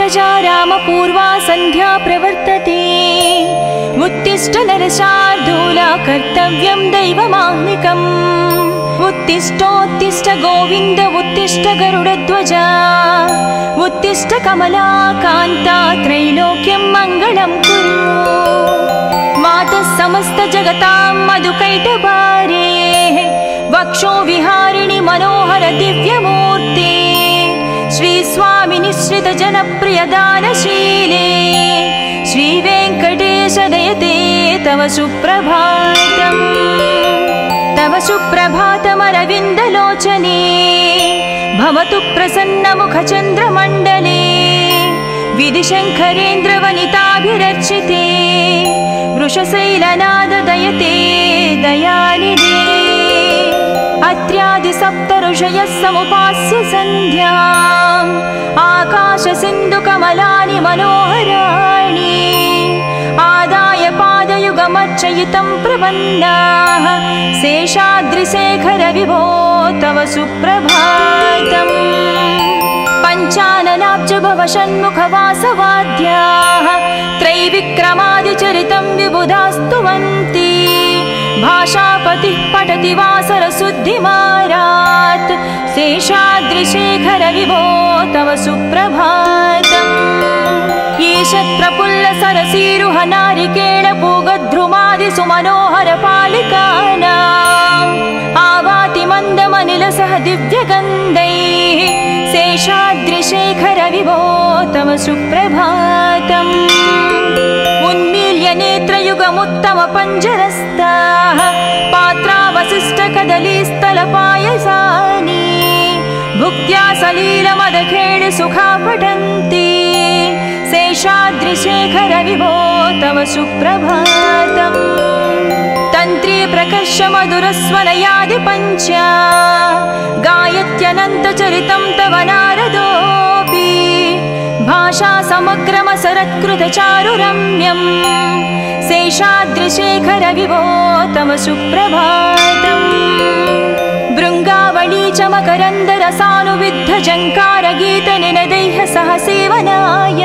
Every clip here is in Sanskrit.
उत्तिष्ठजा रामपूर्वा सन्ध्या प्रवर्तते उत्तिष्ठ नरशार्दूला कर्तव्यं दैवमाह्निकम् उत्तिष्ठोत्तिष्ठ गोविन्द उत्तिष्ठ गरुडध्वजा उत्तिष्ठ कमलाकान्ता त्रैलोक्यं मङ्गलं कुरु मातः समस्त जगतां मधुकैटभारे वक्षो विहारिणि मनोहर दिव्यमूर्ते श्री स्वामी निश्रित जनप्रिय दानशीले श्री वेंकटेश दयते तव सुप्रभातम् तव सुप्रभातमरविन्दलोचने भवतु प्रसन्नमुखचन्द्रमण्डले विधिशङ्करेन्द्रवनिताभिरर्चिते वृषशैलनाद दयते दयानिधे अत्र्यादि सप्त ऋषयः समुपास्य सन्ध्याम् आकाश सिन्धु कमलानि मनोहराणि आदाय पादयुगमर्चयितं प्रपन्नाः शेषाद्रिशेखर विभो तव सुप्रभातम् पञ्चाननाब्ज भव षण्मुखवासवाद्याः त्रैविक्रमादिचरितं विबुधास्तुवन्ति भाषापतिः पठति वासरशुद्धिमारात् शेषाद्रिशेखर विभो तव सुप्रभातम् ईषत् प्रफुल्ल सरसीरुह नारिकेळ पूगद्रुमादि सुमनोहर पालिकानाम् आवाति मन्दमनिलसह दिव्यगन्धैः शेषाद्रिशेखर विभो तव सुप्रभातम् उन्मील्य नेत्रयुगमुत्तम पञ्जरस्ताः पात्रावशिष्ट कदलीस्थलपायसानि भुक्त्या सलीलमदखेळ सुखा पठन्ति शेषाद्रिशेखर विभो तव सुप्रभातम् तन्त्री प्रकर्ष मधुरस्वनयादि पञ्चा गायत्यनन्तचरितं तव नारदोऽपि भाषा समग्रमसरत्कृतचारुरम्यम् शेषाद्रिशेखर विभो तव सुप्रभातम् भृङ्गावळी च मकरन्दरसानुविद्ध जङ्कारगीतनिनदैः सह सेवनाय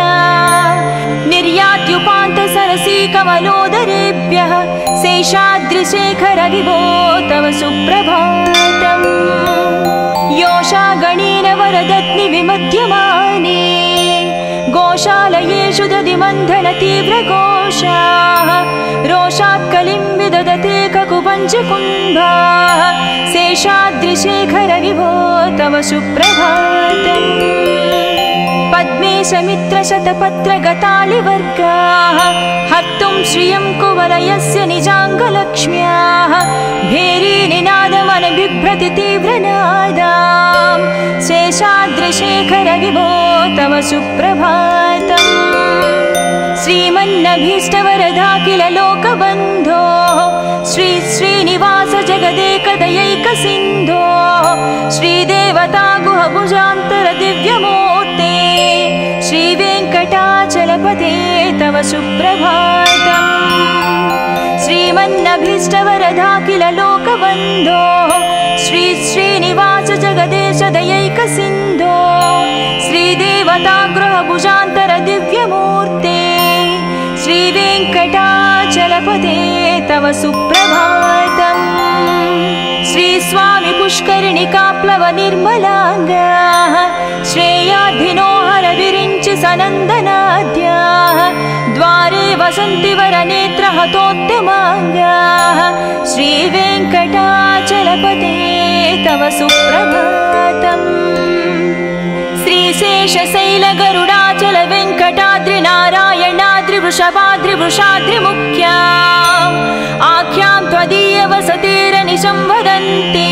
निर्यात्युपान्त सरसी कमलोदरेभ्यः शेषाद्रिशेखर विभो तव सुप्रभातम् योषा गणेन वरदत्नि विमध्यमाने गोशालयेषु दधिमन्थन तीव्रघोषाः रोषात् कलिं विदधते ककुपञ्चकुम्भाः शेषाद्रिशेखर विभो तव सुप्रभातम् पद्मेशमित्रशतपत्रगतालिवर्गाः हर्तुं श्रियं कुवलयस्य निजाङ्गलक्ष्म्याः भेरीनिनादमनबिभ्रति तीव्रनादां शेषाद्रिशेखर विभो तव सुप्रभातम् श्रीमन्नभीष्टवरदाखिल लोकबन्धो श्री श्रीनिवास जगदेकदयैकसिन्धो श्रीदेवता गुहभुजान्तर दिव्यमूर्ते श्रीवेङ्कटाचलपते तव सुप्रभातम् श्रीमन्नभीष्टवरदाखिल लोकबन्धो श्री श्रीनिवास जगदेश दयैकसिन्धो श्रीदेवता गृहभुजान्तर दिव्यमूर्ते श्रीवेङ्कटाचलपते तव सुप्रभातम् श्री स्वामी पुष्करिणिकाप्लव निर्मलाङ्गाः श्रेयाधिनो हर विरिञ्चि सनन्दनाद्याः द्वारे वसन्ति वरनेत्र हतोत्तमाङ्गाः श्रीवेङ्कटाचलपते तव सुप्रभातम् श्रीशेषशैल गरुडाचल वेङ्कटाद्रि नारायणाद्रि वृषभाद्रि वृषाद्रि मुख्या आख्यां त्वदीय वसतिरनिशं वदन्ति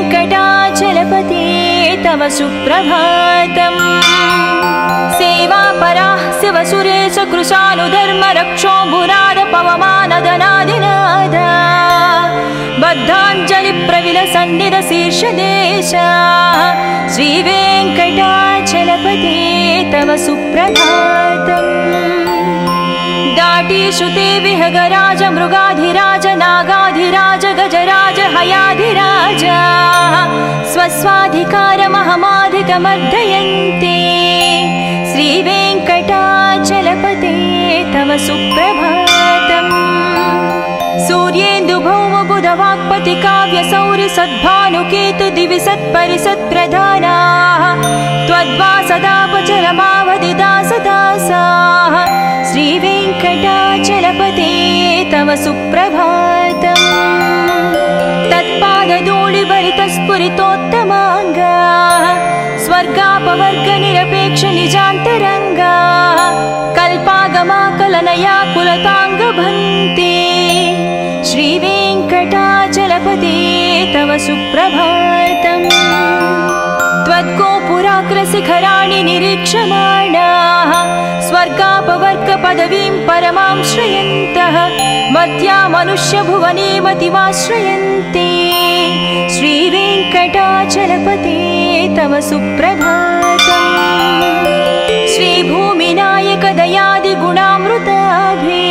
श्रीवेङ्कटाचलपते तव सुप्रभातम् सेवापराः शिवसुरेश कृशानुधर्म रक्षो भुराद पवमानदनादिनाद बद्धाञ्जलि प्रविलसन्निध शीर्षदेश श्रीवेङ्कटाचलपते तव सुप्रभातम् दाटीषु ते विहगराज मृगाधिराज नागाधिराज गजराज हयाधिराज स्वस्वाधिकारमहमाधिकमर्दयन्ते तव सुप्रभातम् सूर्येन्दुभौमबुधवाक्पति काव्यसौरि सद्भानुकेतु दिवि सत्परिसत्प्रधानाः त्वद्वासदापचरमावधिदासदासाः श्रीवेङ्कटाचलपते तव सुप्रभातम् तत्पादधूलिभरितस्फुरितोत्तमाङ्गाः स्वर्गापवर्गनिरपेक्षनिजान्तरङ्गाः कल्पागमाकलनया कुलताङ्गभन्ते श्रीवेङ्कटाचलपते तव सुप्रभातम् त्वद्गोपुराग्रशिखराणि निरीक्षमाणाः स्वर्गापवर्गपदवीं परमां श्रयन्तः मर्त्या मनुष्यभुवने मतिमाश्रयन्ते श्रीवेङ्कटाचलपते तव सुप्रभातम् श्रीभूमिनायक दयादिगुणामृताभे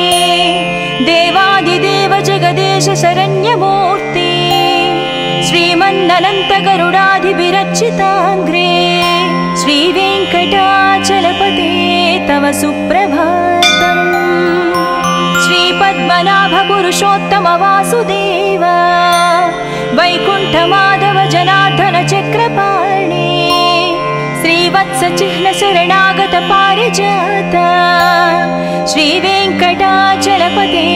देवादिदेव जगदेश शरण्यमूर्ते श्रीमन्ननन्त गरुडाधिभिरर्चिताङ्घ्रे श्रीवेङ्कटाचलपते तव सुप्रभातम् श्रीपद्मनाभ पुरुषोत्तम वासुदेव वैकुण्ठमाधव जनार्दन चक्रपाणे श्रीवत्स चिह्न शरणागत पारिजात श्रीवेङ्कटाचलपते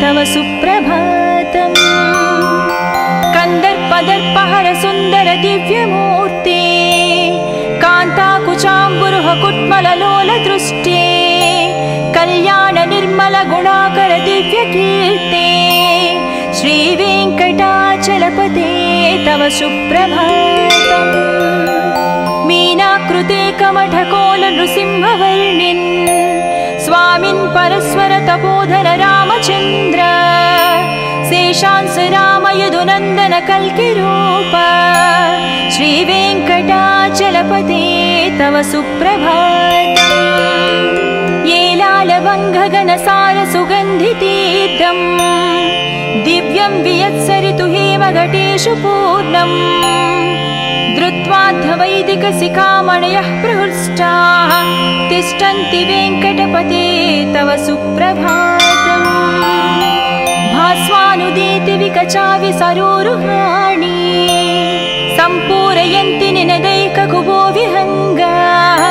तव सुप्रभातम् कन्दर्पदर्पहर सुन्दर दिव्यमूर्ते कान्ताकुचाम्बुरुह कुट्मललोल दृष्टे कल्याण निर्मल गुणाकर दिव्यकीर्ते श्रीवेङ्कटाचलपते तव सुप्रभातम् मीनाकृते कमठकोल नृसिंहवर्णिन् स्वामिन् परस्वर तपोधन रामचन्द्र शेषांस राम यदुनन्दन कल्किरूप श्रीवेङ्कटाचलपते तव सुप्रभातम् येलालवङ्घगनसार सुगन्धितीर्थम् दिव्यं वियत्सरितु हेमघटेषु पूर्णम् धृत्वाद्धवैदिकशिखामणयः प्रहृष्टाः तिष्ठन्ति वेङ्कटपते तव सुप्रभातम् भास्वानुदीति विकचाविसरोरुहाणि सम्पूरयन्ति निनदैककुबो विहङ्गाः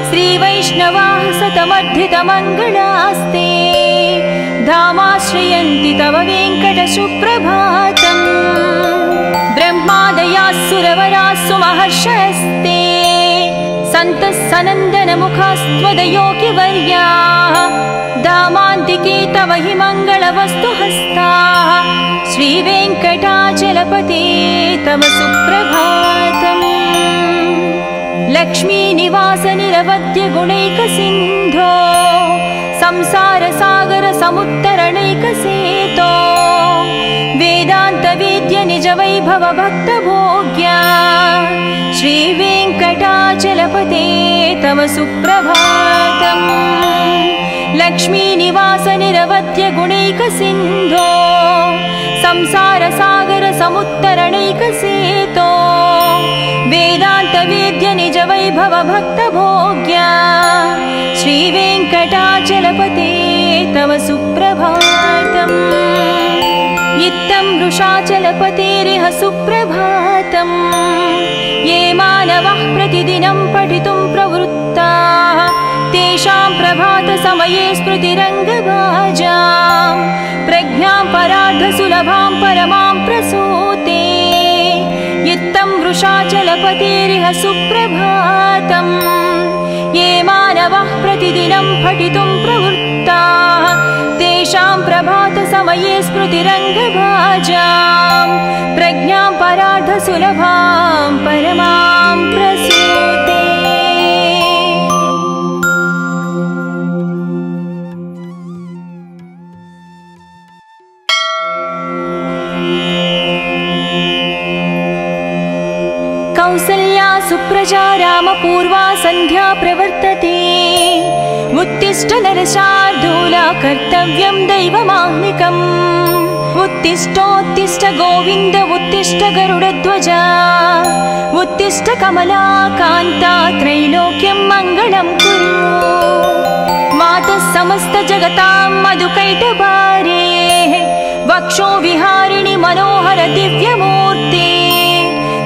श्रीवैष्णवाः सतमर्धितमङ्गलास्ते धामाश्रयन्ति तव वेङ्कट सुप्रभातम् ब्रह्मादयास्सुरवरास्सु महर्षयस्ते सन्तः सनन्दनमुखास्त्वदयोगिवर्याः धामान्तिके तव हि मङ्गलवस्तुहस्ताः श्रीवेङ्कटाचलपते तव सुप्रभातम् लक्ष्मीनिवास निरवद्य गुणैकसिन्धो संसारसागर समुत्तरणैकसेतो वेदान्तवेद्य निजवैभव भक्तभोग्या श्रीवेङ्कटाचलपते तव सुप्रभातम् लक्ष्मीनिवास निरवद्य गुणैकसिन्धो संसारसागर समुत्तरणैकसेतो वेदान्तवेद्य निजवैभव भक्तभोग्या श्रीवेङ्कटाचलपते तव सुप्रभातम् इत्थं वृषाचलपतेरिह सुप्रभातम् ये मानवः प्रतिदिनं पठितुं प्रवृत्ताः तेषां प्रभातसमये स्मृतिरङ्गभाजां प्रज्ञां परार्धसुलभां परमां प्रसूते इत्थं वृषाचलपतेरिह सुप्रभातम् ये मानवः प्रतिदिनं पठितुं प्रवृत्ताः तेषां प्रभातसमये स्मृतिरङ्गभाजां प्रज्ञां परार्धसुलभां परमां प्रसूते कौसल्या सुप्रजा रामपूर्वा सन्ध्या प्रवर्तते उत्तिष्ठ नरशार्दूला कर्तव्यं दैवमाह्निकम् उत्तिष्ठोत्तिष्ठ गोविन्द उत्तिष्ठ गरुडध्वजा उत्तिष्ठ कमलाकान्ता त्रैलोक्यं मङ्गलं कुरु मातः समस्त जगतां मधुकैटभारे वक्षो विहारिणि मनोहर दिव्यमूर्ते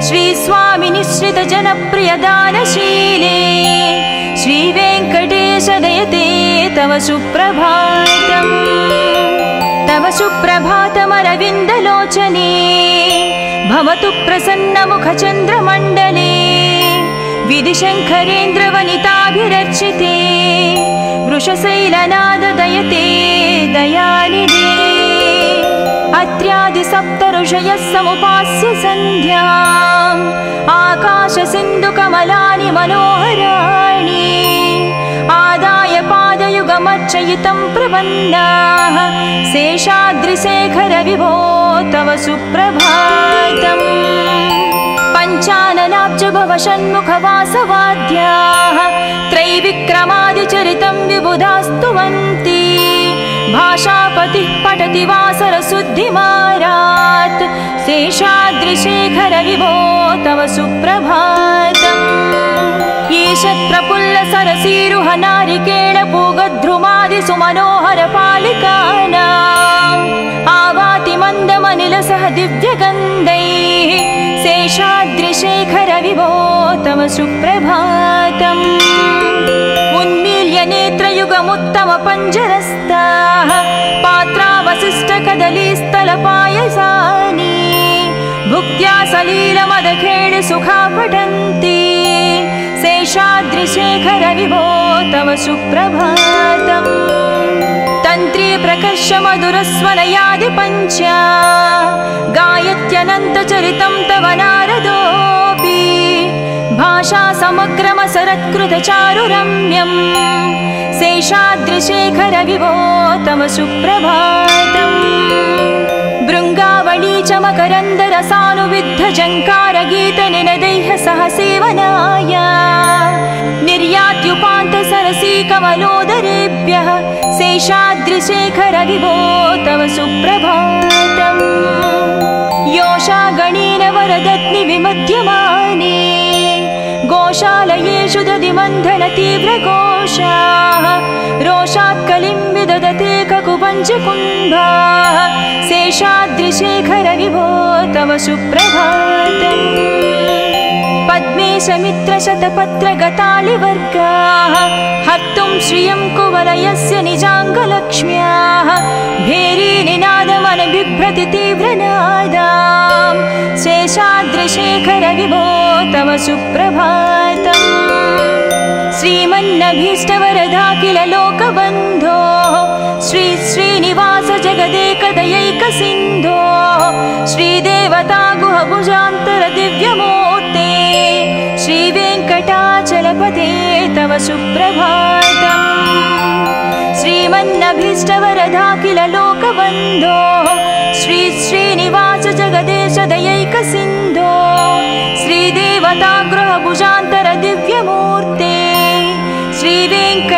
श्री स्वामी निश्रित जनप्रिय दानशीले श्री वेंकटेश दयते तव सुप्रभातम् तव सुप्रभातमरविन्दलोचने भवतु प्रसन्नमुखचन्द्रमण्डले विधिशङ्करेन्द्रवनिताभिरर्चिते वृषशैलनाददयते दयानिधे अत्र्यादिसप्तऋषयः समुपास्य सन्ध्याम् आकाशसिन्धुकमलानि मनोहराणि आदाय पादयुगमर्चयितं प्रपन्नाः शेषाद्रिशेखर विभो तव सुप्रभातम् पञ्चाननाब्ज भव षण्मुखवासवाद्याः त्रैविक्रमादिचरितं विबुधास्तुवन्ति भाषापतिः पठति वासरशुद्धिमारात् शेषाद्रिशेखर विभो तव सुप्रभातम् ईशत्प्रफुल्लसरसीरुह नारिकेळपूगद्रुमादि सुमनोहर पालिकानाम् आवाति मन्दमनिलसह दिव्यगन्धैः शेषाद्रिशेखर विभो तव सुप्रभातम् उन्मील्य नेत्रयुगमुत्तम पञ्जरस्ताः पात्रावशिष्टकदलीस्थलपायसानि भुक्त्या सलीलमदखेळ सुखा पठन्ति शेषाद्रिशेखर विभो तव सुप्रभातम् तन्त्री प्रकर्ष मधुरस्वनयादि पञ्चा गायत्यनन्तचरितं तव नारदोऽपि भाषा समग्रमसरत्कृतचारुरम्यम् शेषाद्रिशेखर विभो तव सुप्रभातम् भृङ्गावळी च मकरन्दरसानुविद्धजङ्कारगीतनिनदैः सह सेवनाय निर्यात्युपान्तसरसी कमलोदरेभ्यः शेषाद्रिशेखर विभो तव सुप्रभातम् योषा गणेन वरदत्नि विमध्यमाने गोशालयेषु दधिमन्थन तीव्रघोषाः रोषात् कलिं विदधते ककुपञ्चकुम्भाः शेषाद्रिशेखर विभो तव सुप्रभातम् पद्मेशमित्रशतपत्रगतालिवर्गाः हर्तुं श्रियं कुवलयस्य निजाङ्गलक्ष्म्याः भेरीनिनादमनबिभ्रति तीव्रनादाम् शेषाद्रिशेखर विभो तव सुप्रभातम् श्रीमन्नभीष्टवरदाखिल लोकबन्धो श्री श्रीनिवास जगदेकदयैकसिन्धो श्रीदेवता गुहभुजान्तर दिव्यमूर्ते श्रीवेङ्कटाचलपते तव सुप्रभातम् श्रीमन्नभीष्टवरदाखिल लोकबन्धो श्री श्रीनिवास जगदेश दयैकसिन्धो श्रीदेवता गृहभुजान्तर दिव्यमूर्ते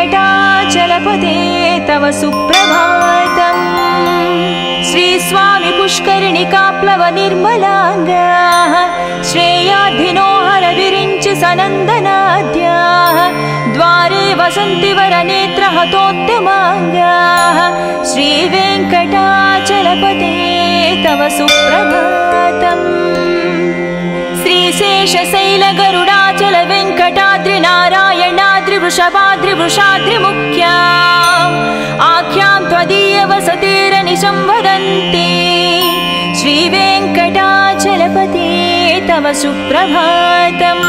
श्रीवेङ्कटाचलपते तव सुप्रभातम् श्री स्वामी पुष्करिणिकाप्लव निर्मलाङ्गाः श्रेयाधिनो हर विरिञ्चि सनन्दनाद्याः द्वारे वसन्ति वरनेत्रहतोत्तमाङ्गाः श्रीवेङ्कटाचलपते तव सुप्रभातम् श्रीशेषशैलगरुडाचल वेङ्कटाद्रि नारायणाद्रि वृषभाद्रिवृषाद्रिमुख्या आख्यां त्वदीय वसतिरनिशं वदन्ति श्रीवेङ्कटाचलपते तव सुप्रभातम्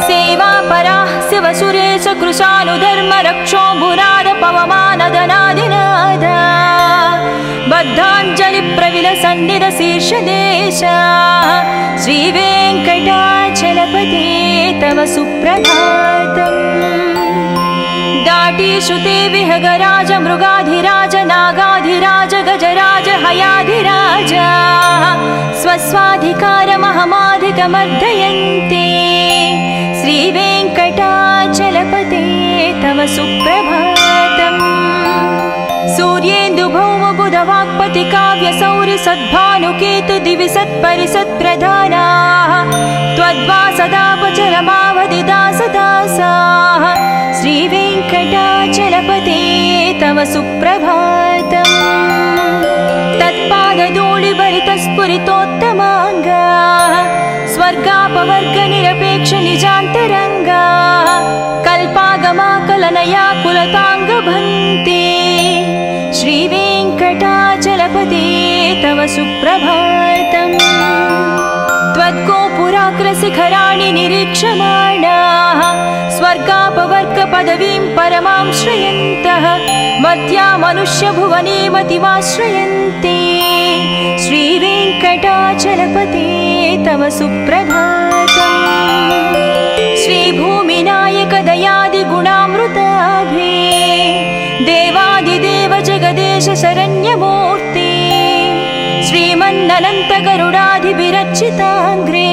सेवापराः शिवसुरेश कृशानुधर्म रक्षो भुराद पवमानदनादिनाद बद्धाञ्जलिप्रविलसन्निध शीर्षदेशा श्रीवेङ्कटाचलपते तव सुप्रभातम् दाटीषु ते विहगराज मृगाधिराज नागाधिराज गजराज हयाधिराज स्वस्वाधिकारमहमाधिकमर्दयन्ते श्रीवेङ्कटाचलपते तव सुप्रभातम् सूर्येन्दुभौमबुधवाक्पति काव्यसौरि सद्भानुकेतु दिवि सत्परिसत्प्रधानाः त्वद्वासदापचरमावधिदासदासाः श्रीवेङ्कटाचलपते सुप्रभातम् तत्पादधूलिभरितस्फुरितोत्तमाङ्गा स्वर्गापवर्गनिरपेक्ष निजान्तरङ्गा कल्पागमाकलनया कुलताङ्गभन्ते श्रीवेङ्कटाचलपते तव सुप्रभातम् त्वद्गोपुराग्रशिखराणि निरीक्षमाणाः स्वर्गापवर्गपदवीं परमां श्रयन्तः मध्या मनुष्यभुवने मतिमाश्रयन्ते श्रीवेङ्कटाचलपते तव सुप्रभातम् श्रीभूमिनायक दयादिगुणामृताभे देवादिदेव जगदेश शरण्यमूर्ते श्रीमन्ननन्त गरुडाधिभिरर्चिताङ्ग्रे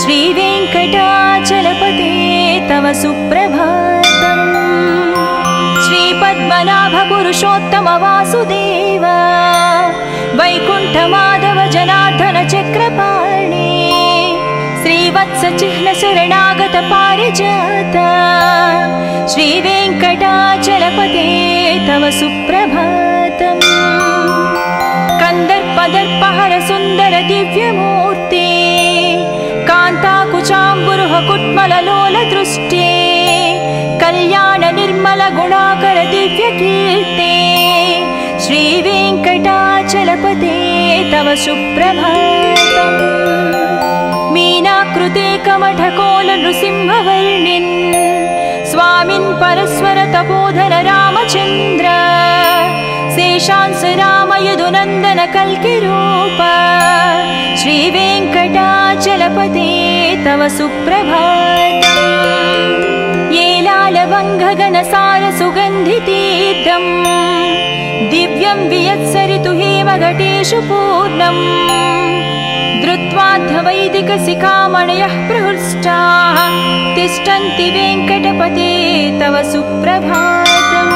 श्रीवेङ्कटाचलपते तव सुप्रभातम् श्रीपद्मनाभ पुरुषोत्तम वासुदेव वैकुण्ठमाधव जनार्दन चक्रपाणे श्रीवत्स चिह्न शरणागत पारिजात श्रीवेङ्कटाचलपते तव सुप्रभातम् कंदर्पदर्पहर सुंदर दिव्यमूर्ते कान्ताकुचाम्बुरुह कुट्मललोल दृष्टे कल्याण निर्मल गुणाकर दिव्यकीर्ते श्रीवेङ्कटाचलपते तव सुप्रभातम् मीनाकृते कमठकोल नृसिंहवर्णिन् स्वामिन् परस्वर तपोधर रामचन्द्र शेषांस राम यदुनन्दन कल्किरूप श्रीवेङ्कटाचलपते तव सुप्रभातम् येलालवङ्घगनसार सुगन्धितीर्थम् दिव्यं वियत्सरितु हेमघटेषु पूर्णम् धृत्वाद्धवैदिकशिखामणयः प्रहृष्टाः तिष्ठन्ति वेङ्कटपते तव सुप्रभातम्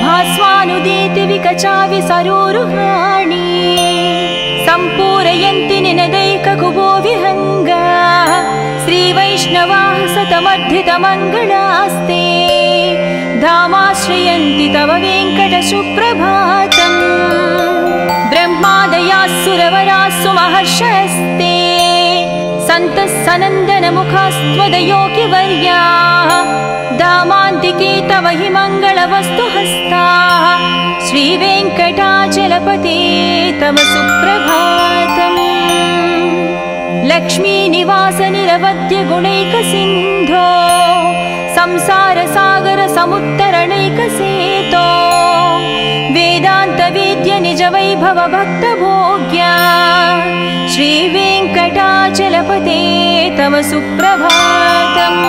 भास्वानुदीति विकचावि सरोरुहाणि सम्पूरयन्ति निनदैककुभो विहङ्गाः श्रीवैष्णवाः सतमर्धितमङ्गलास्ते धामाश्रयन्ति तव वेङ्कट सुप्रभातम् ब्रह्मादयास्सुरवरास्सु महर्षयस्ते सन्तः सनन्दनमुखास्त्वदयोगिवर्याः धामान्तिके तव हि मङ्गलवस्तुहस्ताः श्रीवेङ्कटाचलपते तव सुप्रभातम् लक्ष्मीनिवास निरवद्य गुणैकसिन्धो संसारसागर समुत्तरणैकसेतो वेदान्तवेद्य निज वैभव भक्तभोग्या श्रीवेङ्कटाचलपते तव सुप्रभातम्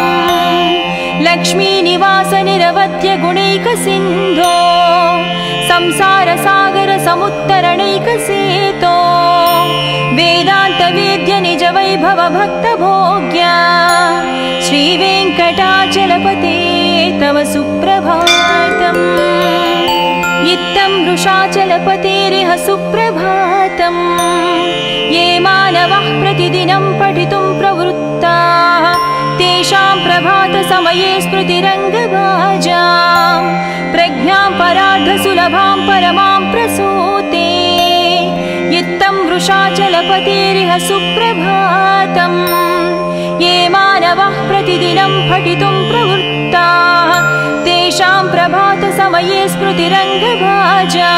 लक्ष्मीनिवास निरवद्य गुणैकसिन्धो संसारसागर समुत्तरणैकसेतो वेदान्तवेद्य निज वैभव भक्तभोग्या श्रीवेङ्कटाचलपते तव सुप्रभातम् इत्थं वृषाचलपतेरिह सुप्रभातम् ये मानवः प्रतिदिनं पठितुं प्रवृत्ताः तेषां प्रभातसमये स्मृतिरङ्गभाजां प्रज्ञां परार्धसुलभां परमां प्रसूते इत्थं वृषाचलपतेरिह सुप्रभातम् ये मानवः प्रतिदिनं पठितुं प्रवृत्ताः तेषां प्रभातसमये स्मृतिरङ्गभाजां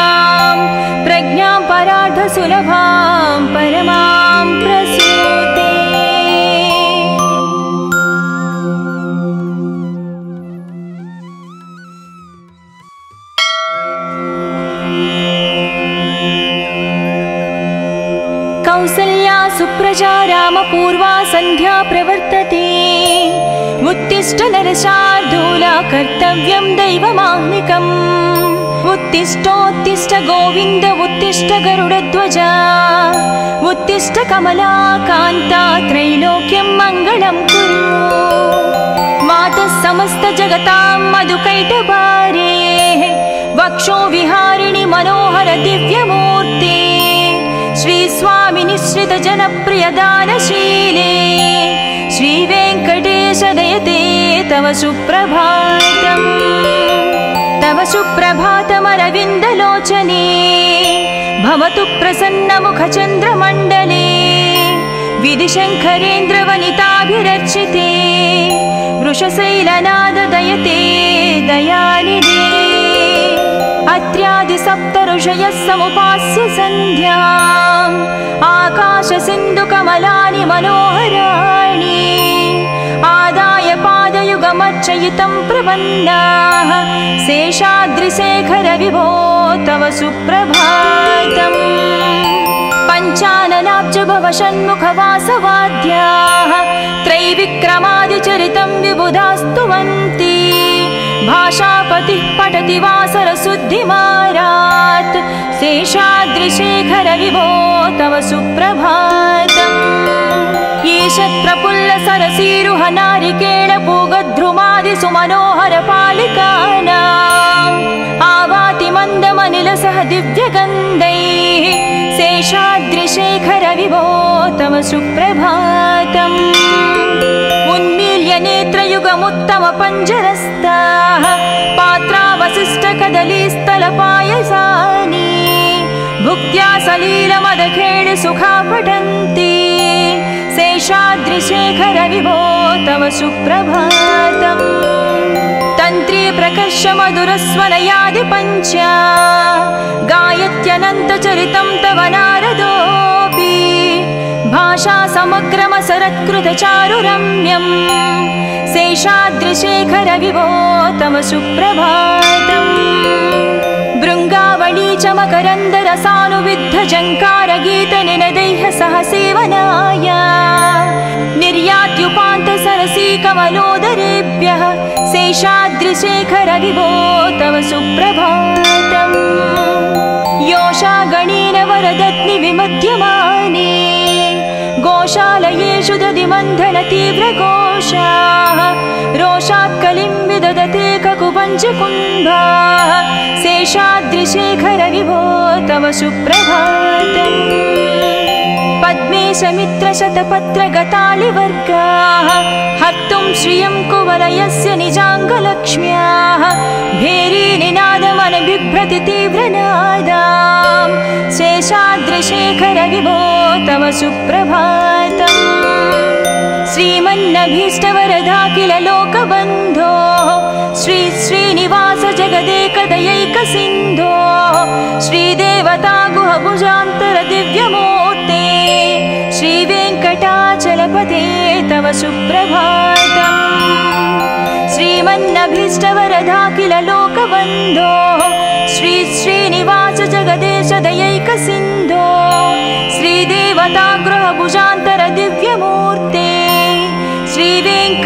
प्रज्ञां परार्धसुलभां परमां प्रसूते कौसल्या सुप्रजा रामपूर्वा सन्ध्या प्रवर्तते उत्तिष्ठ नरशार्दूला कर्तव्यं दैवमाह्निकम् उत्तिष्ठोत्तिष्ठ गोविन्द उत्तिष्ठ गरुडध्वजा उत्तिष्ठ कमलाकान्ता त्रैलोक्यं मङ्गलं कुरु मातः समस्त जगतां मधुकैटभारे वक्षो विहारिणि मनोहर दिव्यमूर्ते श्रीस्वामि निश्रित जनप्रिय दानशीले श्रीवेङ्कटेश दयते तव सुप्रभातम् तव सुप्रभातमरविन्दलोचने भवतु प्रसन्नमुखचन्द्रमण्डले विधिशङ्करेन्द्रवनिताभिरर्चिते वृषशैलनाददयते दयानिधे अत्र्यादिसप्तऋषयः समुपास्य सन्ध्याम् आकाशसिन्धुकमलानि मनोहराणि आदाय पादयुगमर्चयितं प्रपन्नाः शेषाद्रिशेखर विभो तव सुप्रभातम् पञ्चाननाब्ज भव षण्मुखवासवाद्याः त्रैविक्रमादिचरितं विबुधास्तुवन्ति भाषापतिः पठति वासरशुद्धिमारात् शेषाद्रिशेखर विभो तव सुप्रभातम् ईशत्प्रफुल्लसरसीरुह नारिकेळपूगद्रुमादिसुमनोहरपालिकानाम् आवाति मन्दमनिलसह दिव्यगन्धैः शेषाद्रिशेखर विभो तव सुप्रभातम् उन्मील्य नेत्रयुगमुत्तमपञ्जरस्ताः पात्रावशिष्टकदलीस्थलपायसानि भुक्त्या सलीलमदखेळ सुखा पठन्ति शेषाद्रिशेखर विभो तव सुप्रभातम् तन्त्री प्रकर्ष मधुरस्वनयादिपञ्चा गायत्यनन्तचरितं तव नारदोऽपि भाषा समग्रमसरत्कृतचारुरम्यम् शेषाद्रिशेखर विभो तव सुप्रभातम् भृङ्गावळी च मकरन्दरसानुविद्धजङ्कारगीतनिनदैः सह सेवनाय निर्यात्युपान्तसरसी कमलोदरेभ्यः शेषाद्रिशेखर विभो तव सुप्रभातम् योषा गणेन वरदत्नि विमध्यमाने गोशालयेषु दधिमन्थनतीव्रघोषाः रोषात् कलिं विदधते ककुपञ्चकुम्भाः शेषाद्रिशेखर विभो तव सुप्रभातम् पद्मेशमित्रशतपत्रगतालिवर्गाः हर्तुं श्रियं कुवलयस्य निजाङ्गलक्ष्म्याः भेरीनिनादमनबिभ्रति तीव्रनादाम् शेषाद्रिशेखर विभो तव सुप्रभातम् श्रीमन्नभीष्टवरदाखिल लोकबन्धो श्री श्रीनिवास जगदेकदयैकसिन्धो श्रीदेवता गुहभुजान्तर दिव्यमूर्ते श्रीवेङ्कटाचलपते तव सुप्रभातम् श्रीमन्नभीष्टवरदाखिल लोकबन्धो श्री श्रीनिवास जगदेश दयैकसिन्धो श्रीदेवता गृहभुजान्तर दिव्यमूर्ते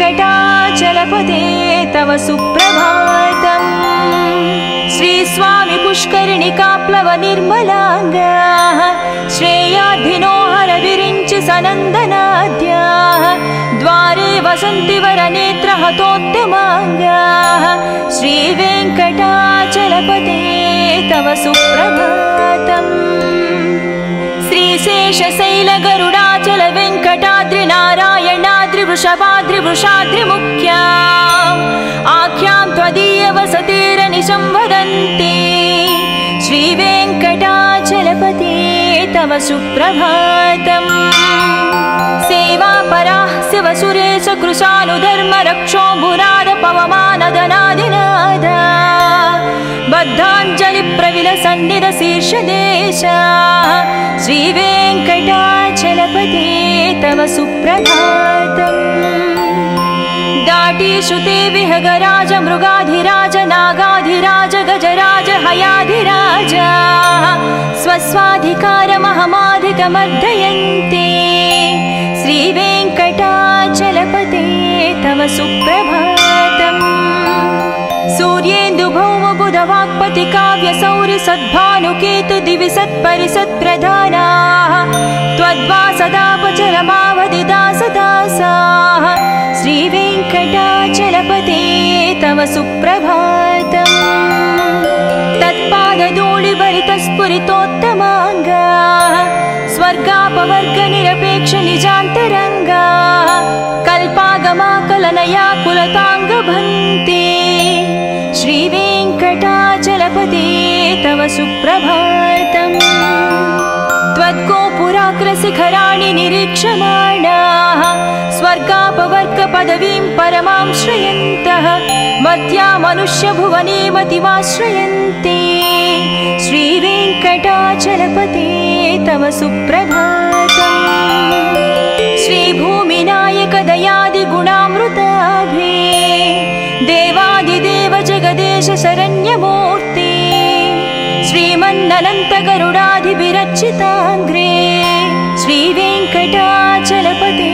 श्रीवेङ्कटाचलपते तव सुप्रभातम् श्रीस्वामि पुष्करिणिकाप्लव निर्मलाङ्गाः श्रेयाधिनो हरविरिञ्चि सनन्दनाद्याः द्वारे वसन्ति वरनेत्रहतोत्तमाङ्गाः श्रीवेङ्कटाचलपते तव सुप्रभातम् श्रीशेषशैलगरुडाचल वेङ्कटाद्रिनारायणाद्रिवृषभाद्रिवृषाद्रिमुख्या आख्यां त्वदीयवसतेरनिशं वदन्ति श्रीवेङ्कटाचलपते तव सुप्रभातम् सेवापराः शिवसुरेश कृशानुधर्मरक्षोऽम्बुनाद पवमानदनादिनाद बद्धाञ्जलिप्रविलसन्निधशीर्षदेशा श्रीवेङ्कटाचलपते तव सुप्रभातम् दाटीश्रुते विहगराज मृगाधिराज नागाधिराज गजराज हयाधिराज स्वस्वाधिकारमहमाधिकमर्दयन्ते श्रीवेङ्कटाचलपते तव सुप्रभातम् सूर्येन्दुभौमबुधवाक्पति काव्यसौरि सद्भानुकेतु दिवि सत्परिसत्प्रधानाः त्वद्वासदापचरमावधिदासदासाः श्रीवेङ्कटाचलपते तव सुप्रभातम् तत्पादधूलिभरितस्फुरितोत्तमाङ्गाः स्वर्गापवर्गनिरपेक्ष निजान्तरङ्गाः कल्पागमाकलनया कुलताङ्गभन्ते श्रीवेङ्कटा सुप्रभातम् त्वद्गोपुराग्रशिखराणि निरीक्षमाणाः स्वर्गापवर्गपदवीं परमां श्रयन्तः मर्त्या मनुष्यभुवने मतिमाश्रयन्ते श्रीवेङ्कटाचलपते तव सुप्रभातम् श्रीभूमिनायक दयादिगुणामृताभे देवादिदेव जगदेश शरण्यमूर्ते श्रीमन्ननन्तगरुडाधिविरचिताङ्ग्रे श्रीवेङ्कटाचलपते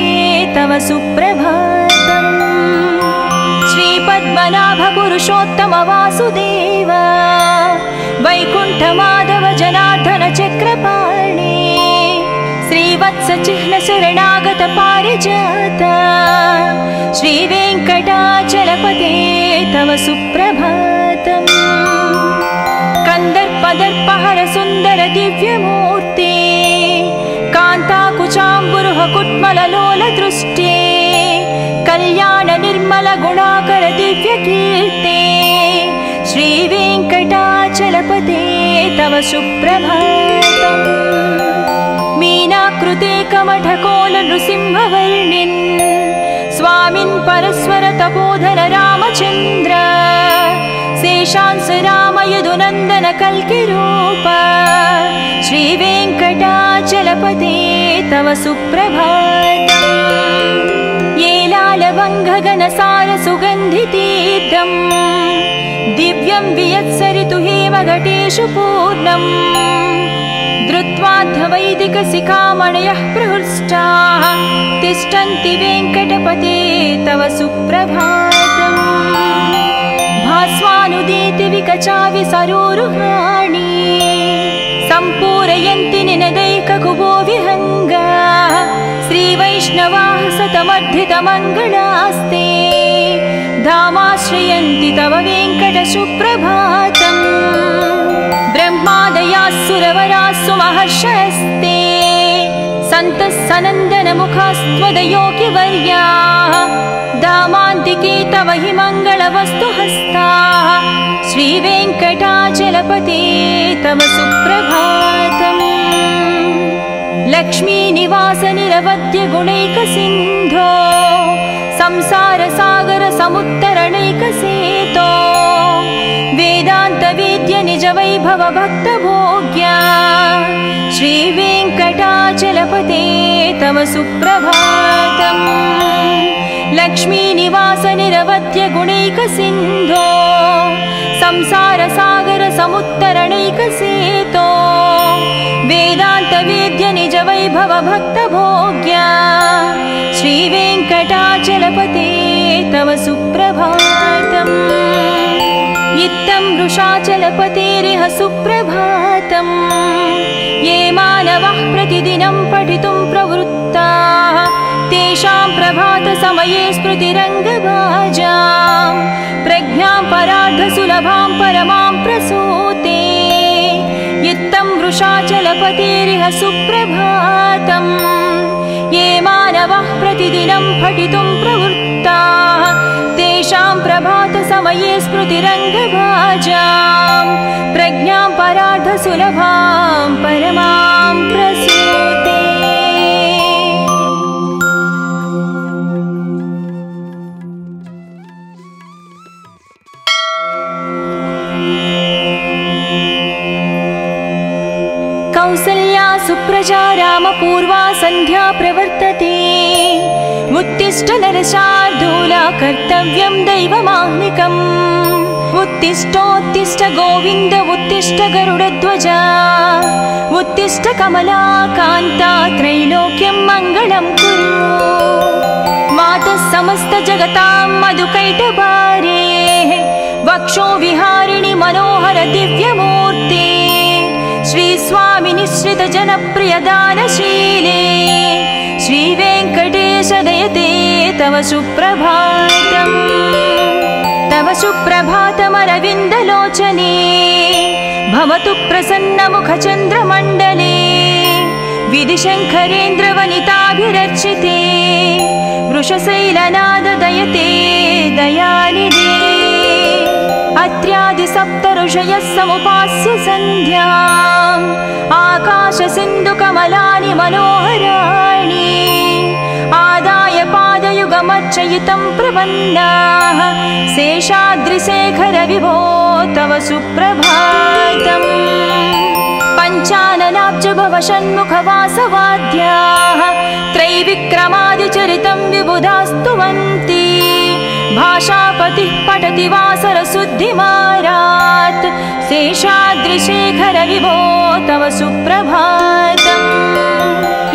तव सुप्रभातम् श्रीपद्मनाभ पुरुषोत्तम वासुदेव वैकुण्ठमाधव जनार्दन चक्रपाणे श्रीवत्सचिह्न शरणागत पारिजात श्रीवेङ्कटाचलपते तव सुप्रभातम् कन्दर्पदर्पहर सुन्दर दिव्यमूर्ते कान्ताकुचाम्बुरुह कुट्मललोल दृष्टे कल्याण निर्मल गुणाकर दिव्यकीर्ते श्रीवेङ्कटाचलपते तव सुप्रभातम् मीनाकृते कमठकोल नृसिंहवर्णिन् स्वामिन् परस्वर तपोधन रामचन्द्र शेषांस राम यदुनन्दन कल्किरूप श्रीवेङ्कटाचलपते तव सुप्रभातम् येलालवङ्घगनसार सुगन्धितीर्थम् दिव्यं वियत्सरितु हेमघटेषु पूर्णम् धृत्वाद्धवैदिकशिखामणयः प्रहृष्टाः तिष्ठन्ति वेङ्कटपते तव सुप्रभातम् भास्वानुदीति विकचाविसरोरुहाणि सम्पूरयन्ति निनदैककुबो विहङ्गाः श्रीवैष्णवाः सतमर्धितमङ्गलास्ते धामाश्रयन्ति तव वेङ्कटसुप्रभातम् ब्रह्मादयाः सुरवराः सुमहर्षयस्ते सन्तः सनन्दनमुखास्त्वदयोगिवर्याः धामान्तिके तव हि मङ्गलवस्तुहस्ताः श्रीवेङ्कटाचलपते तव सुप्रभातम् लक्ष्मीनिवास निरवध्य गुणैकसिन्धो संसारसागर समुत्तरणैकसेतो वेदान्तवेद्य निज वैभव भक्तभोग्या श्रीवेङ्कटाचलपते तव सुप्रभातम् लक्ष्मीनिवास निरवध्य गुणैकसिन्धो संसारसागर समुत्तरणैकसेतो वेदान्तवेद्य निज वैभव भक्तभोग्या श्रीवेङ्कटाचलपते तव सुप्रभातम् इत्थं वृषाचलपतेरिह सुप्रभातम् ये मानवः प्रतिदिनं पठितुं प्रवृत्ताः तेषां प्रभातसमये स्मृतिरङ्गभाजां प्रज्ञां परार्धसुलभां परमां प्रसूते इत्थं वृषाचलपतेरिह सुप्रभातम् ये मानवः प्रतिदिनं पठितुं प्रवृत्ताः तेषां प्रभातसमये स्मृतिरङ्गभाजां प्रज्ञां परार्धसुलभां परमां प्रसूते कौसल्या सुप्रजा रामपूर्वा सन्ध्या प्रवर्तते उत्तिष्ठ नरशार्दूला कर्तव्यं दैवमाह्निकम् उत्तिष्ठोत्तिष्ठ गोविन्द उत्तिष्ठ गरुडध्वजा उत्तिष्ठ कमलाकान्ता त्रैलोक्यं मङ्गलं कुरु मातः समस्त जगतां मधुकैटभारे वक्षो विहारिणि मनोहर दिव्यमूर्ते श्री स्वामी निश्रित जनप्रिय दानशीले श्री वेङ्कटेश दयते तव सुप्रभातम् तव सुप्रभातमरविन्दलोचने भवतु प्रसन्नमुखचन्द्रमण्डले विधिशङ्करेन्द्रवनिताभिरर्चिते वृषशैलनाद दयते दयानिधे अत्र्यादि सप्त ऋषयः समुपास्य सन्ध्याम् आकाशसिन्धुकमलानि मनोहराणि आदाय पादयुगमर्चयितं प्रपन्नाः शेषाद्रिशेखर विभो तव सुप्रभातम् पञ्चाननाब्ज भव षण्मुखवासवाद्याः त्रैविक्रमादिचरितं विबुधास्तुवन्ति भाषापतिः पठति वासरशुद्धिमारात् शेषाद्रिशेखर विभो तव सुप्रभातम्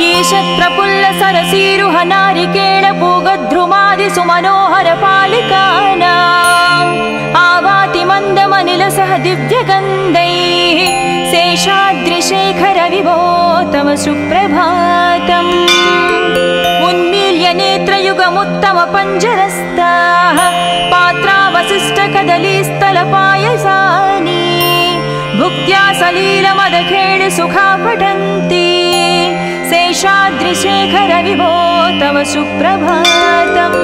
ईशत्प्रफुल्लसरसीरुह नारिकेळपूगद्रुमादिसुमनोहरपालिकानाम् आवाति मन्दमनिलसह दिव्यगन्धैः शेषाद्रिशेखर विभो तव सुप्रभातम् उन्मील्य नेत्रयुगमुत्तमपञ्जरस्ताः पात्रावशिष्टकदलीस्थलपायसानि भुक्त्या सलीलमदखेळि सुखा पठन्ति शेषाद्रिशेखर विभो तव सुप्रभातम्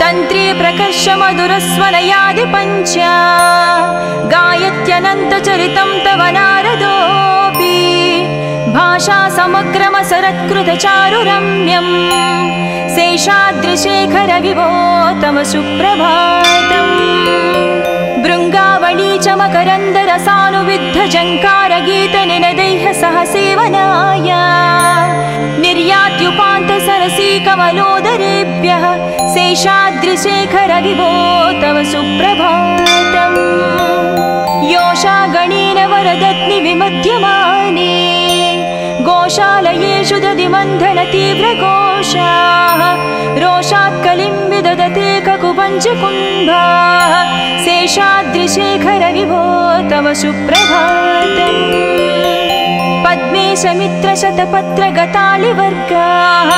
तन्त्री प्रकर्ष मधुरस्वनयादिपञ्चा गायत्यनन्तचरितं तव नारदोऽपि भाषा समग्रमसरत्कृतचारुरम्यम् शेषाद्रिशेखर विभो तव सुप्रभातम् भृङ्गावळी च मकरन्दरसानुविद्धझङ्कारगीतनिनदैः सह सेवनाय निर्यात्युपान्तसरसी कमलोदरेभ्यः शेषाद्रिशेखर विभो तव सुप्रभातम् योषागणेन वरदत्नि विमध्यमाने गोशालयेषु दधिमन्थन तीव्रघोषाः रोषात् कलिं विदधते ककुपञ्चकुम्भाः शेषाद्रिशेखर विभो तव सुप्रभातम् पद्मेशमित्रशतपत्रगतालिवर्गाः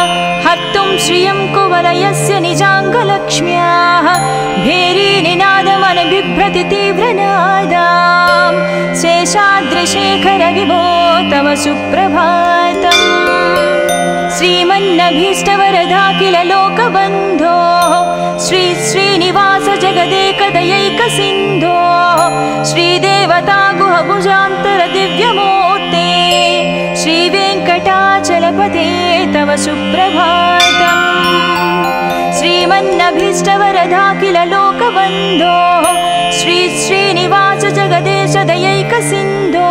हर्तुं श्रियं कुवलयस्य निजाङ्गलक्ष्म्याः भेरीनिनादमनबिभ्रति तीव्रनादाम् शेषाद्रिशेखर विभो तव सुप्रभातम् श्रीमन्नभीष्टवरदाखिल लोकबन्धो श्री श्रीनिवास जगदेकदयैकसिन्धो श्रीदेवता गुहभुजान्तर दिव्यमूर्ते श्रीवेङ्कटाचलपते तव सुप्रभातम् श्रीमन्नभीष्टवरदाखिल लोकबन्धो श्री श्रीनिवास जगदेश दयैकसिन्धो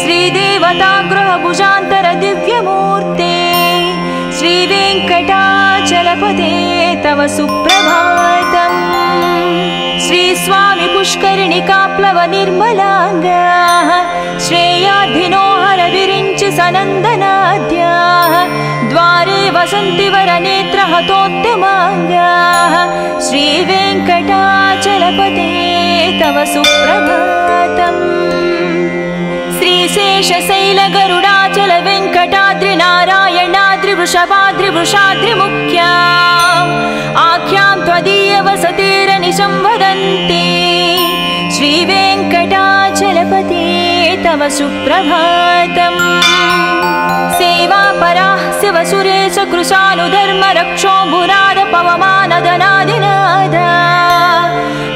श्रीदेवता गृहभुजान्तर दिव्यमूर्ते श्रीवेङ्कटाचलपते तव सुप्रभातम् श्रीस्वामि पुष्करिणिकाप्लव निर्मलाङ्गाः श्रेयाधिनोहर विरिञ्चि सनन्दनाद्याः द्वारे वसन्ति वरनेत्रहतोत्तमाङ्गाः श्रीवेङ्कटाचलपते तव सुप्रभातम् श्रीशेषशैलगरुडाचल वेङ्कटाद्रिनारायणाद्रिवृषभाद्रिवृषाद्रिमुख्या आख्यां त्वदीयवसतिरनिशं वदन्ति श्रीवेङ्कटाचलपते तव सुप्रभातम् सेवापराः शिवसुरेश कृशानुधर्मरक्षोऽम्बुनाद पवमानदनादिनादा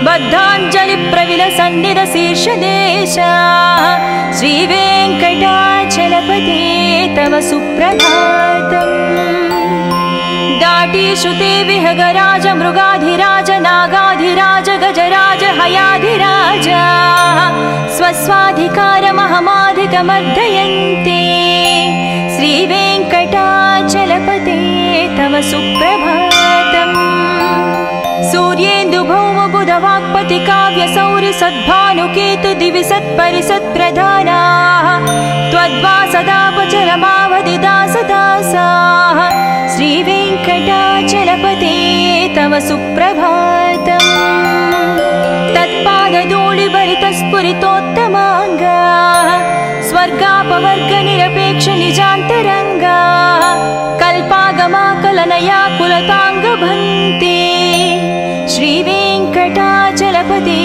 बद्धाञ्जलिप्रविलसन्निधशीर्षदेशा श्रीवेङ्कटाचलपते तव सुप्रभातम् दाटीशुते विहगराज मृगाधिराज नागाधिराज गजराज हयाधिराज स्वस्वाधिकारमहमाधिकमर्दयन्ते श्रीवेङ्कटाचलपते तव सुप्रभातम् सूर्येन्दुभौमबुधवाक्पति काव्यसौरि सद्भानुकेतु दिवि सत्परिसत्प्रधानाः त्वद्वासदापचरमावधिदासदासाः श्रीवेङ्कटाचलपते तव सुप्रभातम् तत्पादधूलिभरितस्फुरितोत्तमाङ्गाः स्वर्गापवर्गनिरपेक्ष निजान्तरङ्गाः कल्पागमाकलनया कुलताङ्गभन्ते श्रीवेङ्कटाचलपते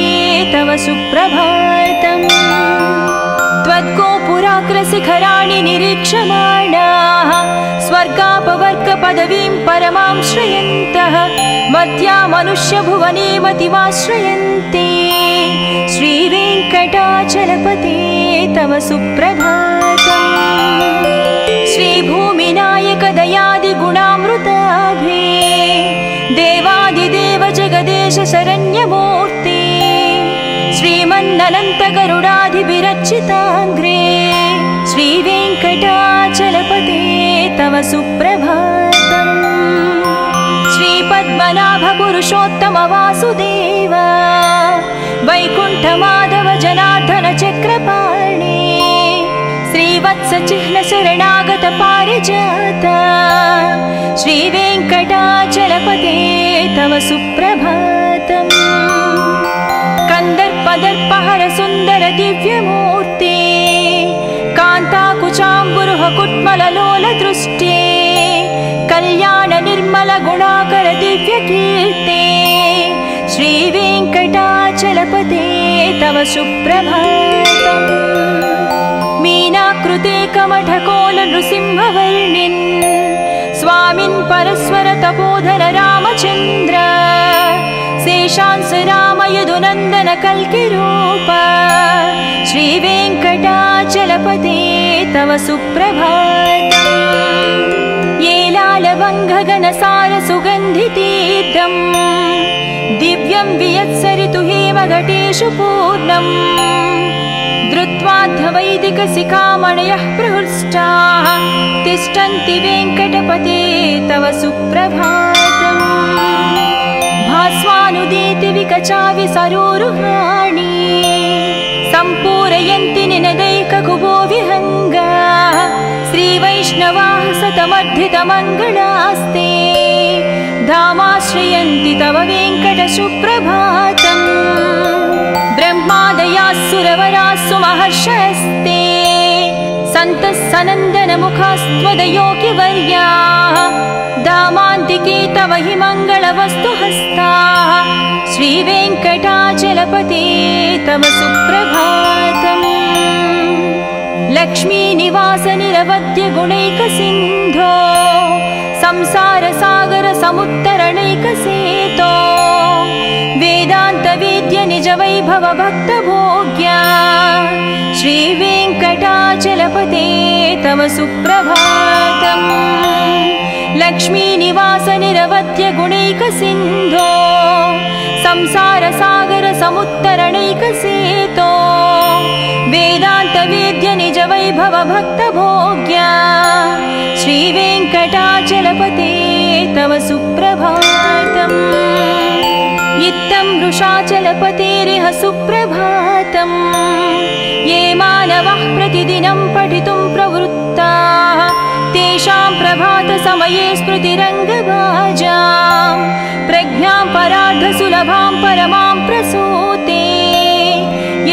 तव सुप्रभातम् त्वद्गोपुराग्रशिखराणि निरीक्षमाणाः स्वर्गापवर्गपदवीं परमां श्रयन्तः मर्त्या मनुष्यभुवने मतिमाश्रयन्ते श्री सुप्रभातम् श्रीभूमिनायक दयादिगुणामृताभे देवादिदेव जगदेश शरण्यमूर्ते श्रीमन्ननन्त गरुडाधिविरचिताङ्ग्रे श्रीवेङ्कटाचलपते तव सुप्रभातम् श्रीपद्मनाभ पुरुषोत्तम वासुदेव वैकुण्ठमाधव जनार्दन चक्रपाणे श्रीवत्स चिह्न शरणागत पारिजात श्रीवेङ्कटाचलपते तव सुप्रभातम् कन्दर्पदर्पहर सुन्दर दिव्यमूर्ते कान्ताकुचाम्बुरुह कुट्मललोल दृष्टे कल्याण निर्मल गुणाकर दिव्यकीर्ते श्रीवेङ्कटाचलपते तव सुप्रभातम् मीनाकृते कमठकोल नृसिंहवर्णिन् स्वामिन् परस्वर तपोधन रामचन्द्र शेषांस राम यदुनन्दन कल्किरूप श्रीवेङ्कटाचलपते तव सुप्रभातम् येलालवङ्घगणसार सुगन्धितीर्थम् दिव्यं वियत्सरितु हेमघटेषु पूर्णम् धृत्वाद्धवैदिकशिखामणयः प्रहृष्टाः तिष्ठन्ति वेङ्कटपते तव सुप्रभातम् भास्वानुदीति विकचाविसरोरुहाणि सम्पूरयन्ति निनदैककुभो विहङ्गा श्रीवैष्णवाः सतमर्धितमङ्गलास्ते धामाश्रयन्ति तव वेङ्कटसुप्रभातम् ब्रह्मादयास्सुरवरास्सु महर्षयस्ते सन्तः सनन्दनमुखास्त्वदयोगिवर्याः धामान्तिके तव हि मङ्गलवस्तुहस्ताः श्रीवेङ्कटाचलपते तव सुप्रभातम् लक्ष्मीनिवास निरवध्य गुणैकसिन्धो संसारसागर समुत्तरणैकसेतो वेदान्तवेद्य निज वैभव भक्तभोग्या श्रीवेङ्कटाचलपते तव सुप्रभातम् लक्ष्मीनिवास निरवध्य गुणैकसिन्धो संसारसागर समुत्तरणैकसेतो वेदान्तवेद्य निज वैभव भक्तभोग्या श्रीवेङ्कटाचलपते तव सुप्रभातम् इत्थं वृषाचलपतेरिह सुप्रभातम् ये मानवः प्रतिदिनं पठितुं प्रवृत्ताः तेषां प्रभातसमये स्मृतिरङ्गभाजां प्रज्ञां परार्धसुलभां परमां प्रसूते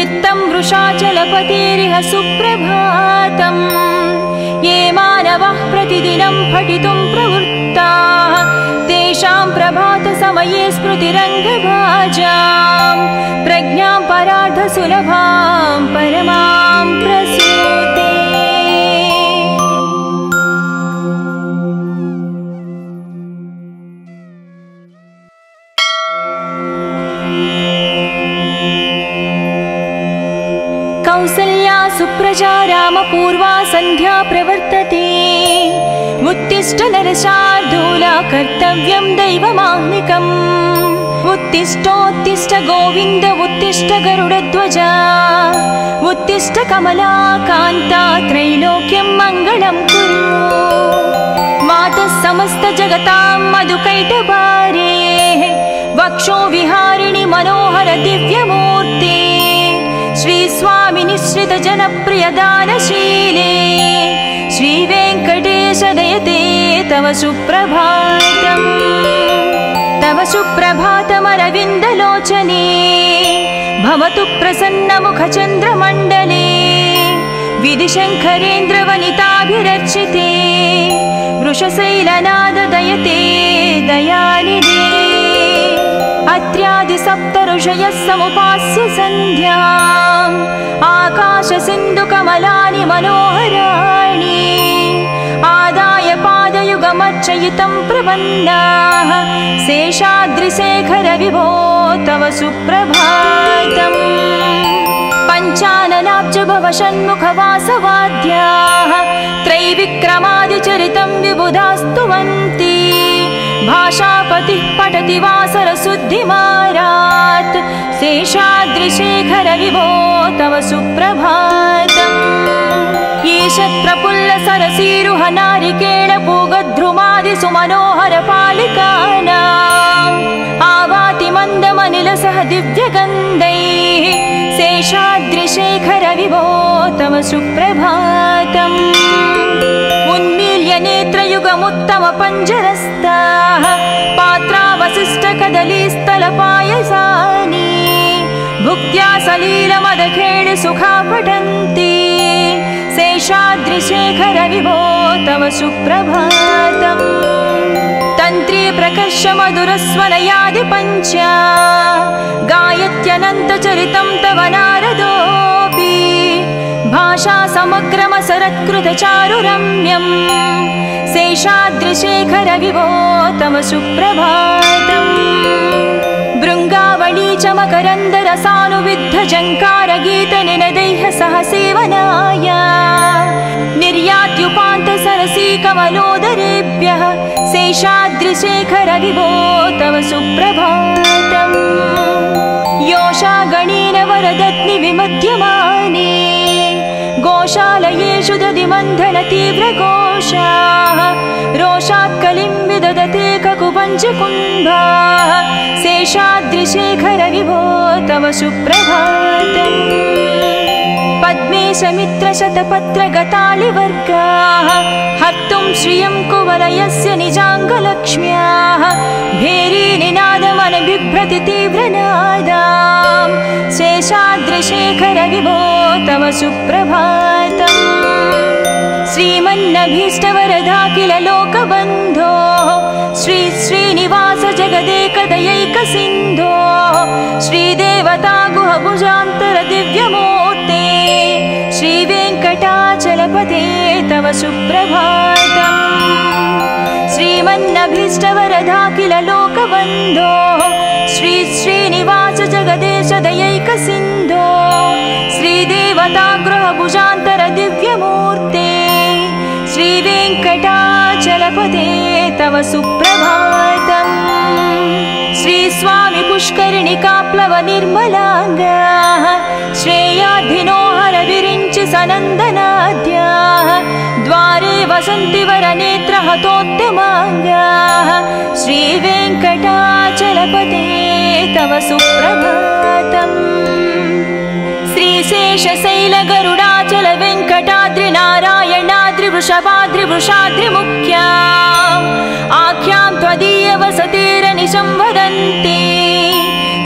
इत्थं वृषाचलपतेरिह सुप्रभातम् ये मानवः प्रतिदिनं पठितुं प्रवृत्ताः तेषां प्रभातसमये स्मृतिरङ्गभाजां प्रज्ञां परार्धसुलभां परमां प्रसूते कौसल्या सुप्रजा रामपूर्वा सन्ध्या प्रवर्तते उत्तिष्ठ नरशार्दूला कर्तव्यं दैवमाह्निकम् उत्तिष्ठोत्तिष्ठ गोविन्द उत्तिष्ठ गरुडध्वजा उत्तिष्ठ कमला कान्ता त्रैलोक्यं मङ्गलं कुरु मातः समस्त जगतां मधुकैटभारे वक्षो विहारिणि मनोहर दिव्यमूर्ते श्रीस्वामि निश्रित जनप्रिय दानशीले श्रीवेङ्कटेश दयते तव सुप्रभातम् तव सुप्रभातमरविन्दलोचने भवतु प्रसन्नमुखचन्द्रमण्डले विधिशङ्करेन्द्रवनिताभिरर्चिते वृषशैलनाद दयते दयानिधे अत्र्यादिसप्तऋषयः समुपास्य सन्ध्याम् आकाशसिन्धुकमलानि मनोहराणि आदाय पादयुगमर्चयितं प्रपन्नाः शेषाद्रिशेखर विभो तव सुप्रभातम् पञ्चाननाब्ज पञ्चभवषण्मुखवासवाद्याः त्रैविक्रमादिचरितं विबुधास्तुवन्ति भाषापतिः पठति वासरशुद्धिमारात् शेषाद्रिशेखर विभो तव सुप्रभातम् ईषत्प्रफुल्लसरसीरुह नारिकेळ पूगद्रुमादिसुमनोहरपालिकानाम् आवाति मन्दमनिलसह दिव्यगन्धैः शेषाद्रिशेखर विभो तव सुप्रभातम् उन्मील्य नेत्रयुगमुत्तमपञ्जरस्ताः पात्रावशिष्टकदलीस्थलपायसानि भुक्त्या सलीलमदखेळि सुखा पठन्ति शेषाद्रिशेखर विभो तव सुप्रभातम् तन्त्री प्रकर्ष मधुरस्वनयादि पञ्चा गायत्यनन्तचरितं तव नारदोऽपि भाषा समग्रमसरत्कृतचारुरम्यम् शेषाद्रिशेखर विभो तव सुप्रभातम् भृङ्गावळी च मकरन्दरसानुविद्धझङ्कारगीतनिनदैः सह सेवनाय निर्यात्युपान्तसरसी कमलोदरेभ्यः शेषाद्रिशेखर विभो तव सुप्रभातम् योषा गणेन वरदत्नि विमध्यमाने गोशालयेषु दधिमन्थन तीव्रघोषाः रोषात् कलिं विदधते ककुपञ्चकुम्भाः शेषाद्रिशेखर विभो तव सुप्रभातम् पद्मेशमित्रशतपत्रगतालिवर्गाः हर्तुं श्रियं कुवलयस्य निजाङ्गलक्ष्म्याः भेरीनिनादमनबिभ्रति तीव्रनादां शेषाद्रिशेखर विभो तव सुप्रभातम् श्रीमन्नभीष्टवरदाखिल लोकबन्धो श्री श्रीनिवास जगदेकदयैकसिन्धो श्रीदेवता गुहभुजान्तर दिव्यमूर्ते श्रीवेङ्कटाचलपते तव सुप्रभातम् श्रीमन्नभीष्टवरदाखिल लोकबन्धो श्री श्रीनिवास जगदेश दयैकसिन्धो श्रीदेवता गृहभुजान्तर दिव्यमूर्ते श्रीवेङ्कटाचलपते तव सुप्रभातम् श्रीस्वामि पुष्करिणिकाप्लव निर्मलाङ्गाः श्रेयाधिनोहर विरिञ्चि सनन्दनाद्याः द्वारे वसन्ति वरनेत्रहतोत्तमाङ्गाः श्रीवेङ्कटाचलपते तव सुप्रभातम् श्रीशेषशैलगरुडाचल वेङ्कटाद्रिनारायणाद्रिवृषभाद्रिवृषाद्रिमुख्या आख्यां त्वदीयवसतेरनिशं वदन्ति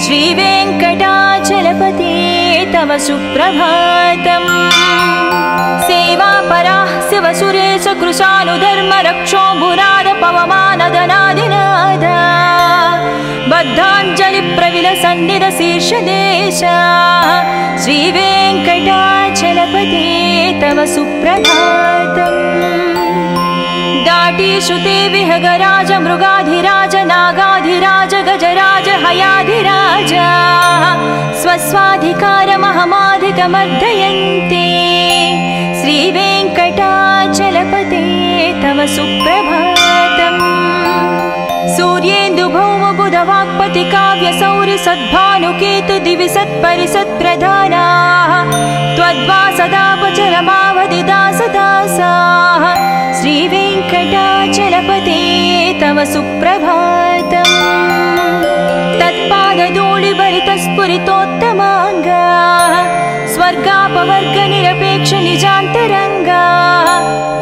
श्रीवेङ्कटाचलपते तव सुप्रभातम् सेवापराः शिवसुरेश कृशानुधर्मरक्षोऽम्बुनाद पवमानदनादिनादा बद्धाञ्जलिप्रविलसन्निधशीर्षदेशा श्रीवेङ्कटाचलपते तव सुप्रभातम् दाटीश्रुते विहगराज मृगाधिराज नागाधिराज गजराज हयाधिराज स्वस्वाधिकारमहमाधिकमर्दयन्ते श्रीवेङ्कटाचलपते तव सुप्रभातम् सूर्येन्दुभौमबुधवाक्पति काव्यसौरि सद्भानुकेतु दिवि सत्परिसत्प्रधानाः त्वद्वासदापचरमावधिदासदासाः श्रीवेङ्कटाचलपते तव सुप्रभातम् तत्पादधूलिभरितस्फुरितोत्तमाङ्गाः स्वर्गापवर्गनिरपेक्षनिजान्तरङ्गाः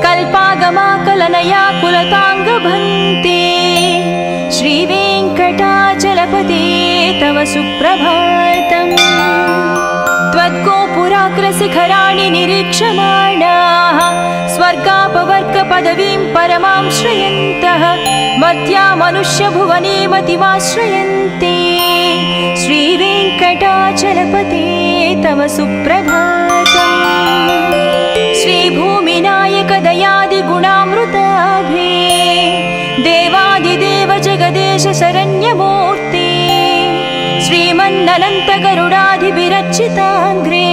कल्पागमाकलनया कुलताङ्गभन्ते श्रीवेङ्कटाचलपते तव सुप्रभातम् त्वद्गोपुराग्रशिखराणि निरीक्षमाणाः स्वर्गापवर्गपदवीं परमां श्रयन्तः मर्त्या मनुष्यभुवने मतिमाश्रयन्ते श्रीवेङ्कटाचलपते तव सुप्रभातम् श्रीभूमिनायकदयादिगुणामृताभे देवादिदेव जगदेश शरण्यमूर्ते श्रीमन्ननन्तगरुडाधिविरचिताङ्घ्रे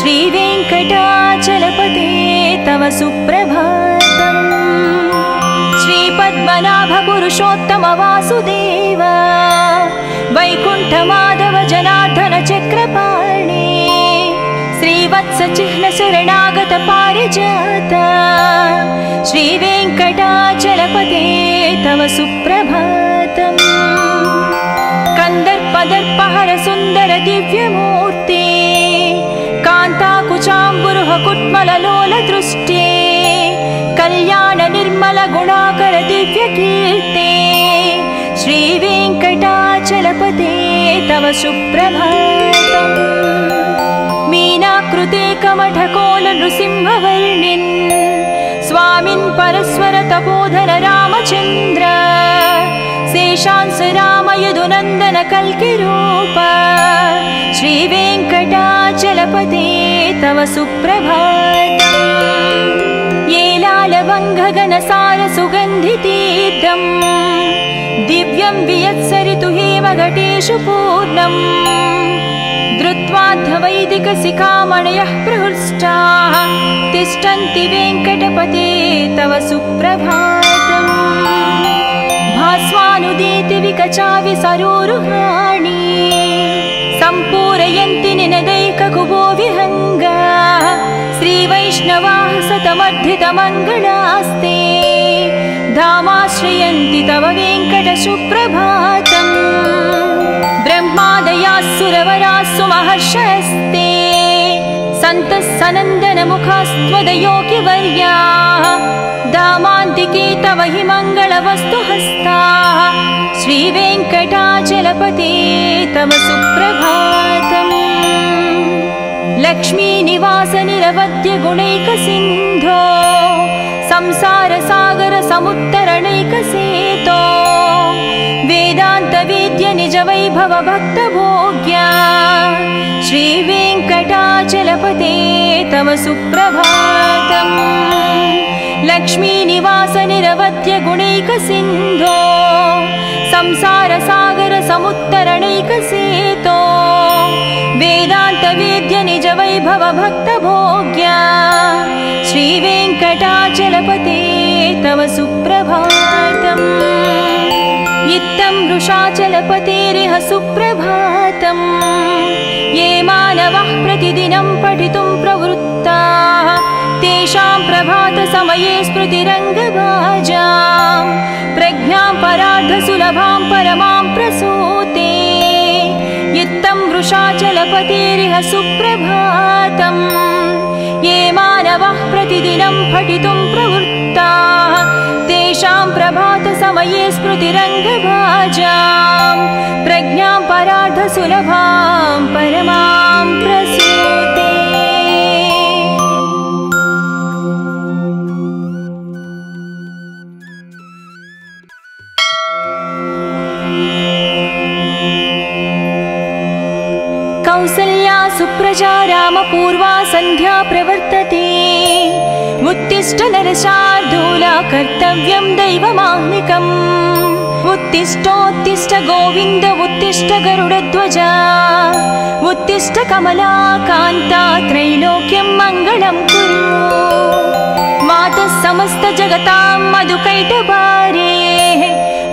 श्रीवे सुप्रभातम् श्रीपद्मनाभ पुरुषोत्तम वासुदेव वैकुण्ठमाधव जनार्दन चक्रपाणि श्रीवत्स चिह्न शरणागत पारिजात श्रीवेङ्कटाचलपते तव सुप्रभातम् कन्दर्पदर्पहर सुन्दर दिव्यमूर्ते कान्ताकुचाम्बुरुह कुट्मललोल दृष्टे कल्याण निर्मल गुणाकर दिव्यकीर्ते श्रीवेङ्कटाचलपते तव सुप्रभातम् मीनाकृते कमठकोल नृसिंहवर्णिन् स्वामिन् परस्वर तपोधर रामचन्द्र शेषांस राम यदुनन्दन कल्किरूप श्रीवेङ्कटाचलपते तव सुप्रभातम् येलालवङ्घगणसार सुगन्धितीर्थम् दिव्यं वियत्सरितु हेमघटेषु पूर्णम् धृत्वाद्धवैदिकशिखामणयः प्रहृष्टाः तिष्ठन्ति वेङ्कटपते तव सुप्रभातम् भास्वानुदीति विकचाविसरोरुहाणि सम्पूरयन्ति निनदैककुबो विहङ्गाः श्रीवैष्णवाः सतमर्धितमङ्गलास्ते धामाश्रयन्ति तव वेङ्कट सुप्रभातम् ब्रह्मादयास्सुरवरास्सु महर्षयस्ते सन्तः सनन्दनमुखास्त्वदयोगिवर्याः दामान्तिके तव हि मङ्गलवस्तु हस्ताः श्रीवेङ्कटाचलपते तव सुप्रभातम् लक्ष्मीनिवास निरवद्य गुणैकसिन्धो संसारसागर समुत्तरणैकसेतो वेदान्तवेद्य निज वैभव भक्तभोग्या श्रीवेङ्कटाचलपते तव सुप्रभातम् लक्ष्मीनिवास निरवद्य गुणैकसिन्धो संसारसागर समुत्तरणैकसेतो वेदान्तवेद्य निज वैभव भक्तभोग्या श्रीवेङ्कटाचलपते तव सुप्रभातम् इत्थं वृषाचलपतेरिह सुप्रभातम् ये मानवः प्रतिदिनं पठितुं प्रवृत्ताः तेषां प्रभातसमये स्मृतिरङ्गभाजां प्रज्ञां परार्धसुलभां परमां प्रसूते इत्थं वृषाचलपतेरिह सुप्रभातम् ये मानवः प्रतिदिनं पठितुं प्रवृत्ताः तेषां प्रभातसमये स्मृतिरङ्गभाजां प्रज्ञां परार्धसुलभां परमां प्रसूते। कौसल्या सुप्रजा रामपूर्वा सन्ध्या प्रवर्तते उत्तिष्ठ नरशार्दूला कर्तव्यं दैवमाह्निकम् उत्तिष्ठोत्तिष्ठ गोविन्द उत्तिष्ठ गरुडध्वजा उत्तिष्ठ कमला कान्ता त्रैलोक्यं मङ्गलं कुरु मातः समस्त जगतां मधुकैटभारे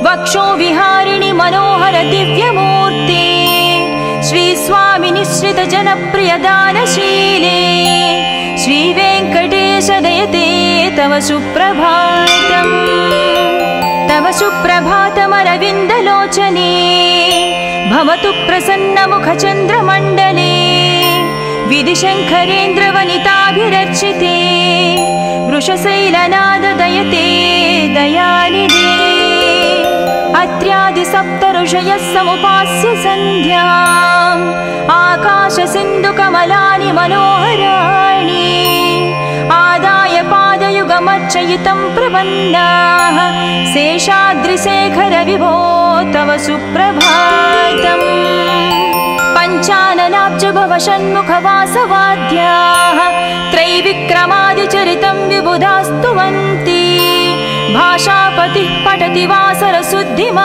वक्षो विहारिणि मनोहर दिव्यमूर्ते श्री स्वामी निश्रित जनप्रिय दानशीले श्रीवेङ्कटेश दयते तव सुप्रभातम् तव सुप्रभातमरविन्दलोचने भवतु प्रसन्नमुखचन्द्रमण्डले विधिशङ्करेन्द्रवनिताभिरर्चिते वृषशैलनाद दयते दयानिधे अत्र्यादिसप्त ऋषयः समुपास्य सन्ध्याम् आकाशसिन्धुकमलानि मनोहराणि आदाय पादयुगमर्चयितं प्रपन्नाः शेषाद्रिशेखर विभो तव सुप्रभातम् पञ्चाननाब्ज भव षण्मुखवासवाद्याः त्रैविक्रमादिचरितं विबुधास्तुवन्ति भाषापतिः पठति वासरशुद्धिमारात्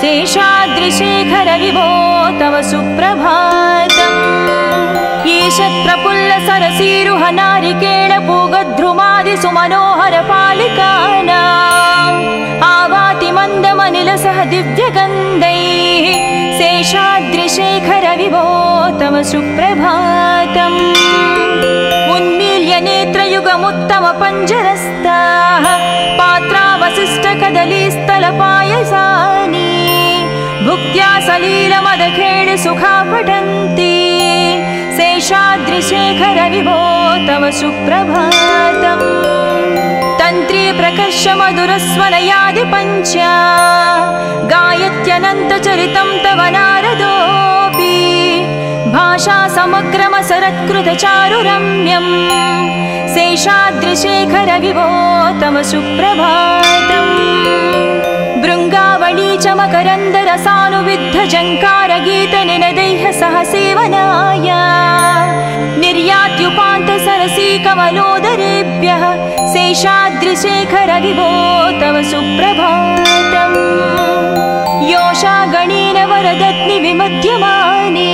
शेषाद्रिशेखर विभो तव सुप्रभातम् ईशत् प्रफुल्ल सरसीरुह नारिकेळ सुमनोहर पालिकानाम् आवाति मन्दमनिलसह दिव्यगन्धैः शेषाद्रिशेखर विभो तव सुप्रभातम् उन्मील्य नेत्रयुगमुत्तम पञ्जरस्ताः पात्रावशिष्टकदलीस्थलपायसानि भुक्त्या सलीलमदखेळ सुखा पठन्ति शेषाद्रिशेखर विभो तव सुप्रभातम् तन्त्री प्रकर्ष मधुरस्वनयादि पञ्चा गायत्यनन्तचरितं तव नारदोऽपि भाषा समग्रमसरत्कृतचारुरम्यम् शेषाद्रिशेखर विभो तव सुप्रभातम् भृङ्गावळी च मकरन्दरसानुविद्ध जङ्कारगीतनिनदैः सह सेवनाय निर्यात्युपान्तसरसी कमलोदरेभ्यः शेषाद्रिशेखर विभो तव सुप्रभातम् योषा गणेन वरदत्नि विमध्यमाने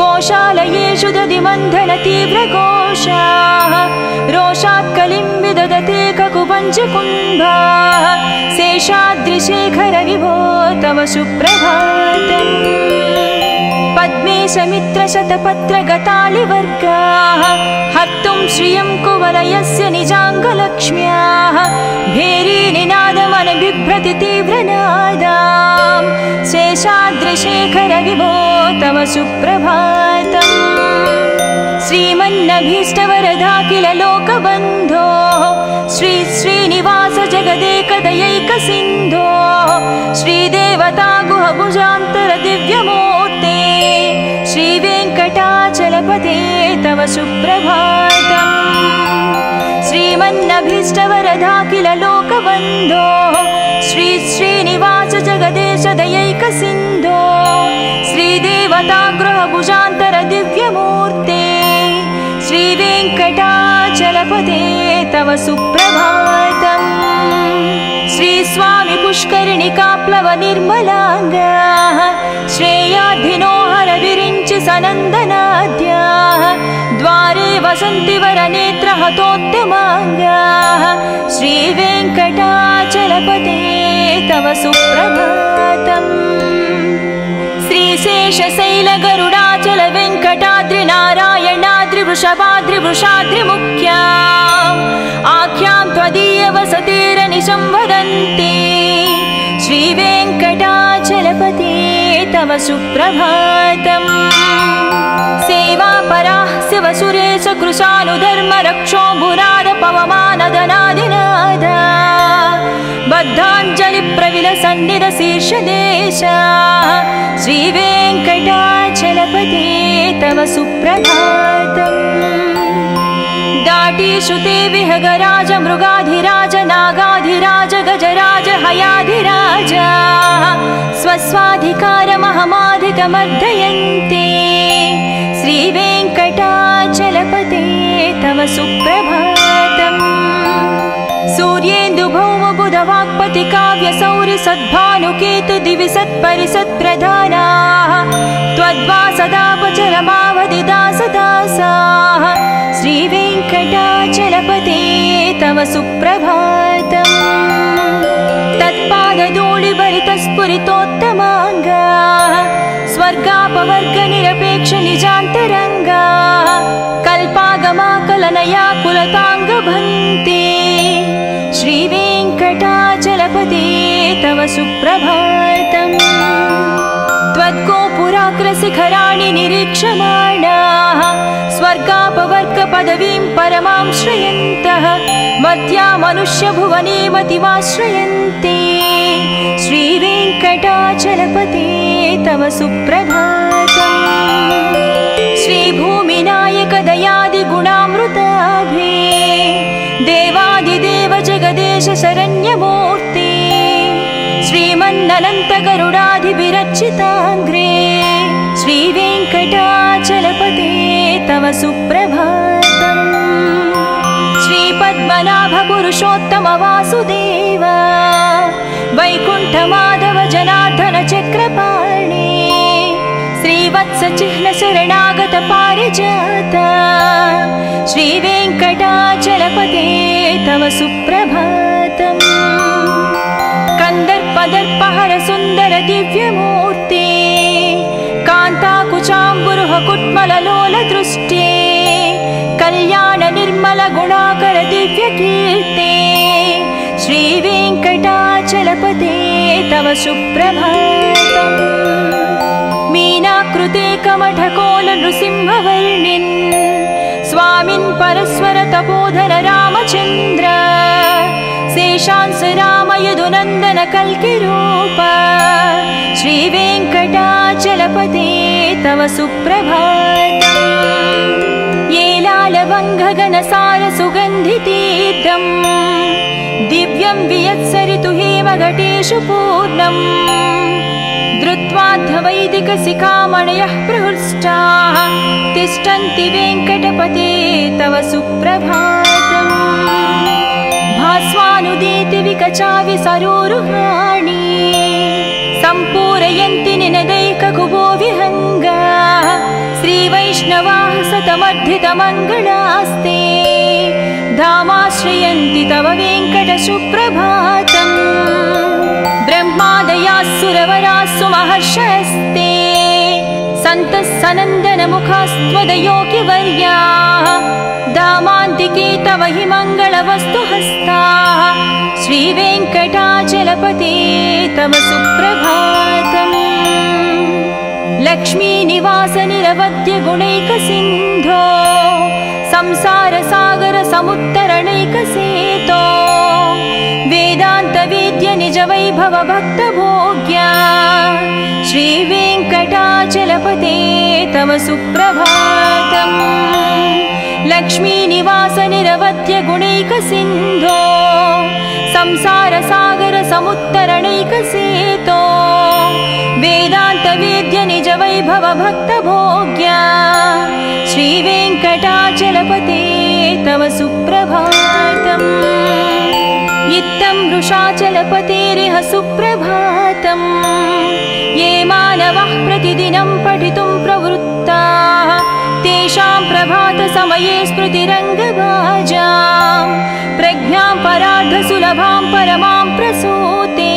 गोशालयेषु दधिमन्थन तीव्रघोषाः रोषात् कलिं विदधते ककुपञ्चकुम्भाः शेषाद्रिशेखर विभो तव सुप्रभातम् पद्मेशमित्रशतपत्रगतालिवर्गाः हर्तुं श्रियं कुवलयस्य निजाङ्गलक्ष्म्याः भेरीनिनादमनबिभ्रति तीव्रनादां शेषाद्रिशेखर विभो तव सुप्रभातम् श्रीमन्नभीष्टवरदाखिल लोकबन्धो श्री श्रीनिवास जगदेकदयैकसिन्धो श्रीदेवता गुहभुजान्तर दिव्यमूर्ते श्रीवेङ्कटाचलपते तव सुप्रभातम् श्रीमन्नभीष्टवरदाखिल लोकबन्धो श्री श्रीनिवास जगदेश दयैकसिन्धो श्रीदेवता गृहभुजान्तर दिव्यमूर्ते श्रीवेङ्कटाचलपते तव सुप्रभातम् श्रीस्वामि पुष्करिणिकाप्लव निर्मलाङ्गाः श्रेयाधिनो हर विरिञ्चि सनन्दनाद्याः द्वारे वसन्ति वरनेत्र हतोत्तमाङ्गाः श्रीवेङ्कटाचलपते तव सुप्रभातम् श्रीशेषशैलगरुडाचल वेङ्कटाद्रि नारायणाद्रि वृषभाद्रि वृषाद्रिमुख्या आख्यां त्वदीयवसतिरनिशं वदन्ति श्रीवेङ्कटाचलपते तव सुप्रभातम् सेवापराः शिवसुरेश कृशानुधर्म रक्षो भुराद पवमानदनादिनाद बद्धाञ्जलिप्रविलसन्निध शीर्षदेश श्रीवेङ्कटाचलपते तव सुप्रभातम् दाटीषुते विहगराज मृगाधिराज नागाधिराज गजराज हयाधिराज स्वस्वाधिकारमहमाधितमर्दयन्ते श्रीवेङ्कटाचलपते तव सुप्रभातम् सूर्येन्दुभौमबुधवाक्पति काव्यसौरि सद्भानुकेतु दिवि सत्परिसत्प्रधानाः त्वद्वासदापचरमावधिदासदासाः श्रीवेङ्कटाचलपते तव सुप्रभातम् तत्पादधूलिभरितस्फुरितोत्तमाङ्गाः स्वर्गापवर्गनिरपेक्ष निजान्तरङ्गाः कल्पागमाकलनया कुलताङ्गभन्ते श्रीवेङ्कटाचलपते तव सुप्रभातम् त्वद्गोपुराग्रशिखराणि निरीक्षमाणाः स्वर्गापवर्गपदवीं परमां श्रयन्तः मर्त्या मनुष्यभुवने मतिमाश्रयन्ते श्रीवेङ्कटाचलपते तव सुप्रभातम् श्रीभूमिनायक दयादिगुणामृताभे देवादिदेव जगदेश शरण्यमूर्ते श्रीमन्ननन्त गरुडाधिभिरर्चिताङ्घ्रे श्रीवेङ्कटाचलपते तव सुप्रभातम् श्रीपद्मनाभ पुरुषोत्तम वासुदेव वैकुण्ठ माधव जनार्दन चक्रपाणे श्रीवास वत्सचिह्न शरणागत पारिजात श्रीवेङ्कटाचलपते तव सुप्रभातम् कन्दर्पदर्पहर सुन्दर दिव्यमूर्ते कान्ताकुचाम्बुरुह कुट्मललोल दृष्टे कल्याण निर्मल गुणाकर दिव्यकीर्ते श्रीवेङ्कटाचलपते तव सुप्रभातम् मीनाकृते कमठकोल नृसिंहवर्णिन् स्वामिन् परस्वर तपोधर रामचन्द्र शेषांस राम यदुनन्दन कल्किरूप श्रीवेङ्कटाचलपते तव सुप्रभातम् येलालवङ्घगनसार सुगन्धितीर्थम् दिव्यं वियत्सरितु हेमघटेषु पूर्णम् धृत्वाद्धवैदिकशिखामणयः प्रहृष्टाः तिष्ठन्ति वेङ्कटपते तव सुप्रभातम् भास्वानुदीति विकचाविसरोरुहाणि सम्पूरयन्ति निनदैककुबो विहङ्गाः श्रीवैष्णवाः सतमर्धितमङ्गलास्ते धामाश्रयन्ति तव वेङ्कट सुप्रभातम् ब्रह्मादयास्सुरवरास्सु महर्षयस्ते सन्तः सनन्दनमुखास्त्वदयोगिवर्याः धामान्तिके तव हि मङ्गलवस्तु हस्ताः श्रीवेङ्कटाचलपते तव सुप्रभातम् लक्ष्मीनिवास निरवद्य गुणैकसिन्धो संसारसागर समुत्तरणैकसेतो वेदान्तवेद्य निज वैभव भक्तभोग्या श्रीवेङ्कटाचलपते तव सुप्रभातम् लक्ष्मीनिवास निरवद्य गुणैकसिन्धो संसारसागर समुत्तरणैकसेतो वेदान्तवेद्य निज वैभव भक्तभोग्या श्रीवेङ्कटाचलपते तव सुप्रभातम् इत्थं वृषाचलपतेरिह सुप्रभातम् ये मानवः प्रतिदिनं पठितुं प्रवृत्ताः तेषां प्रभातसमये स्मृतिरङ्गभाजां प्रज्ञां परार्धसुलभां परमां प्रसूते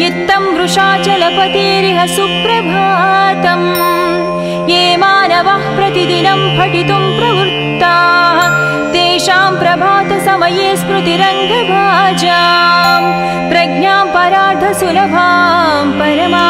इत्थं वृषाचलपतेरिह सुप्रभातम् ये मानवः प्रतिदिनं पठितुं प्रवृत्ताः तेषां प्रभातसमये स्मृतिरङ्गभाजां प्रज्ञां परार्धसुलभां परमा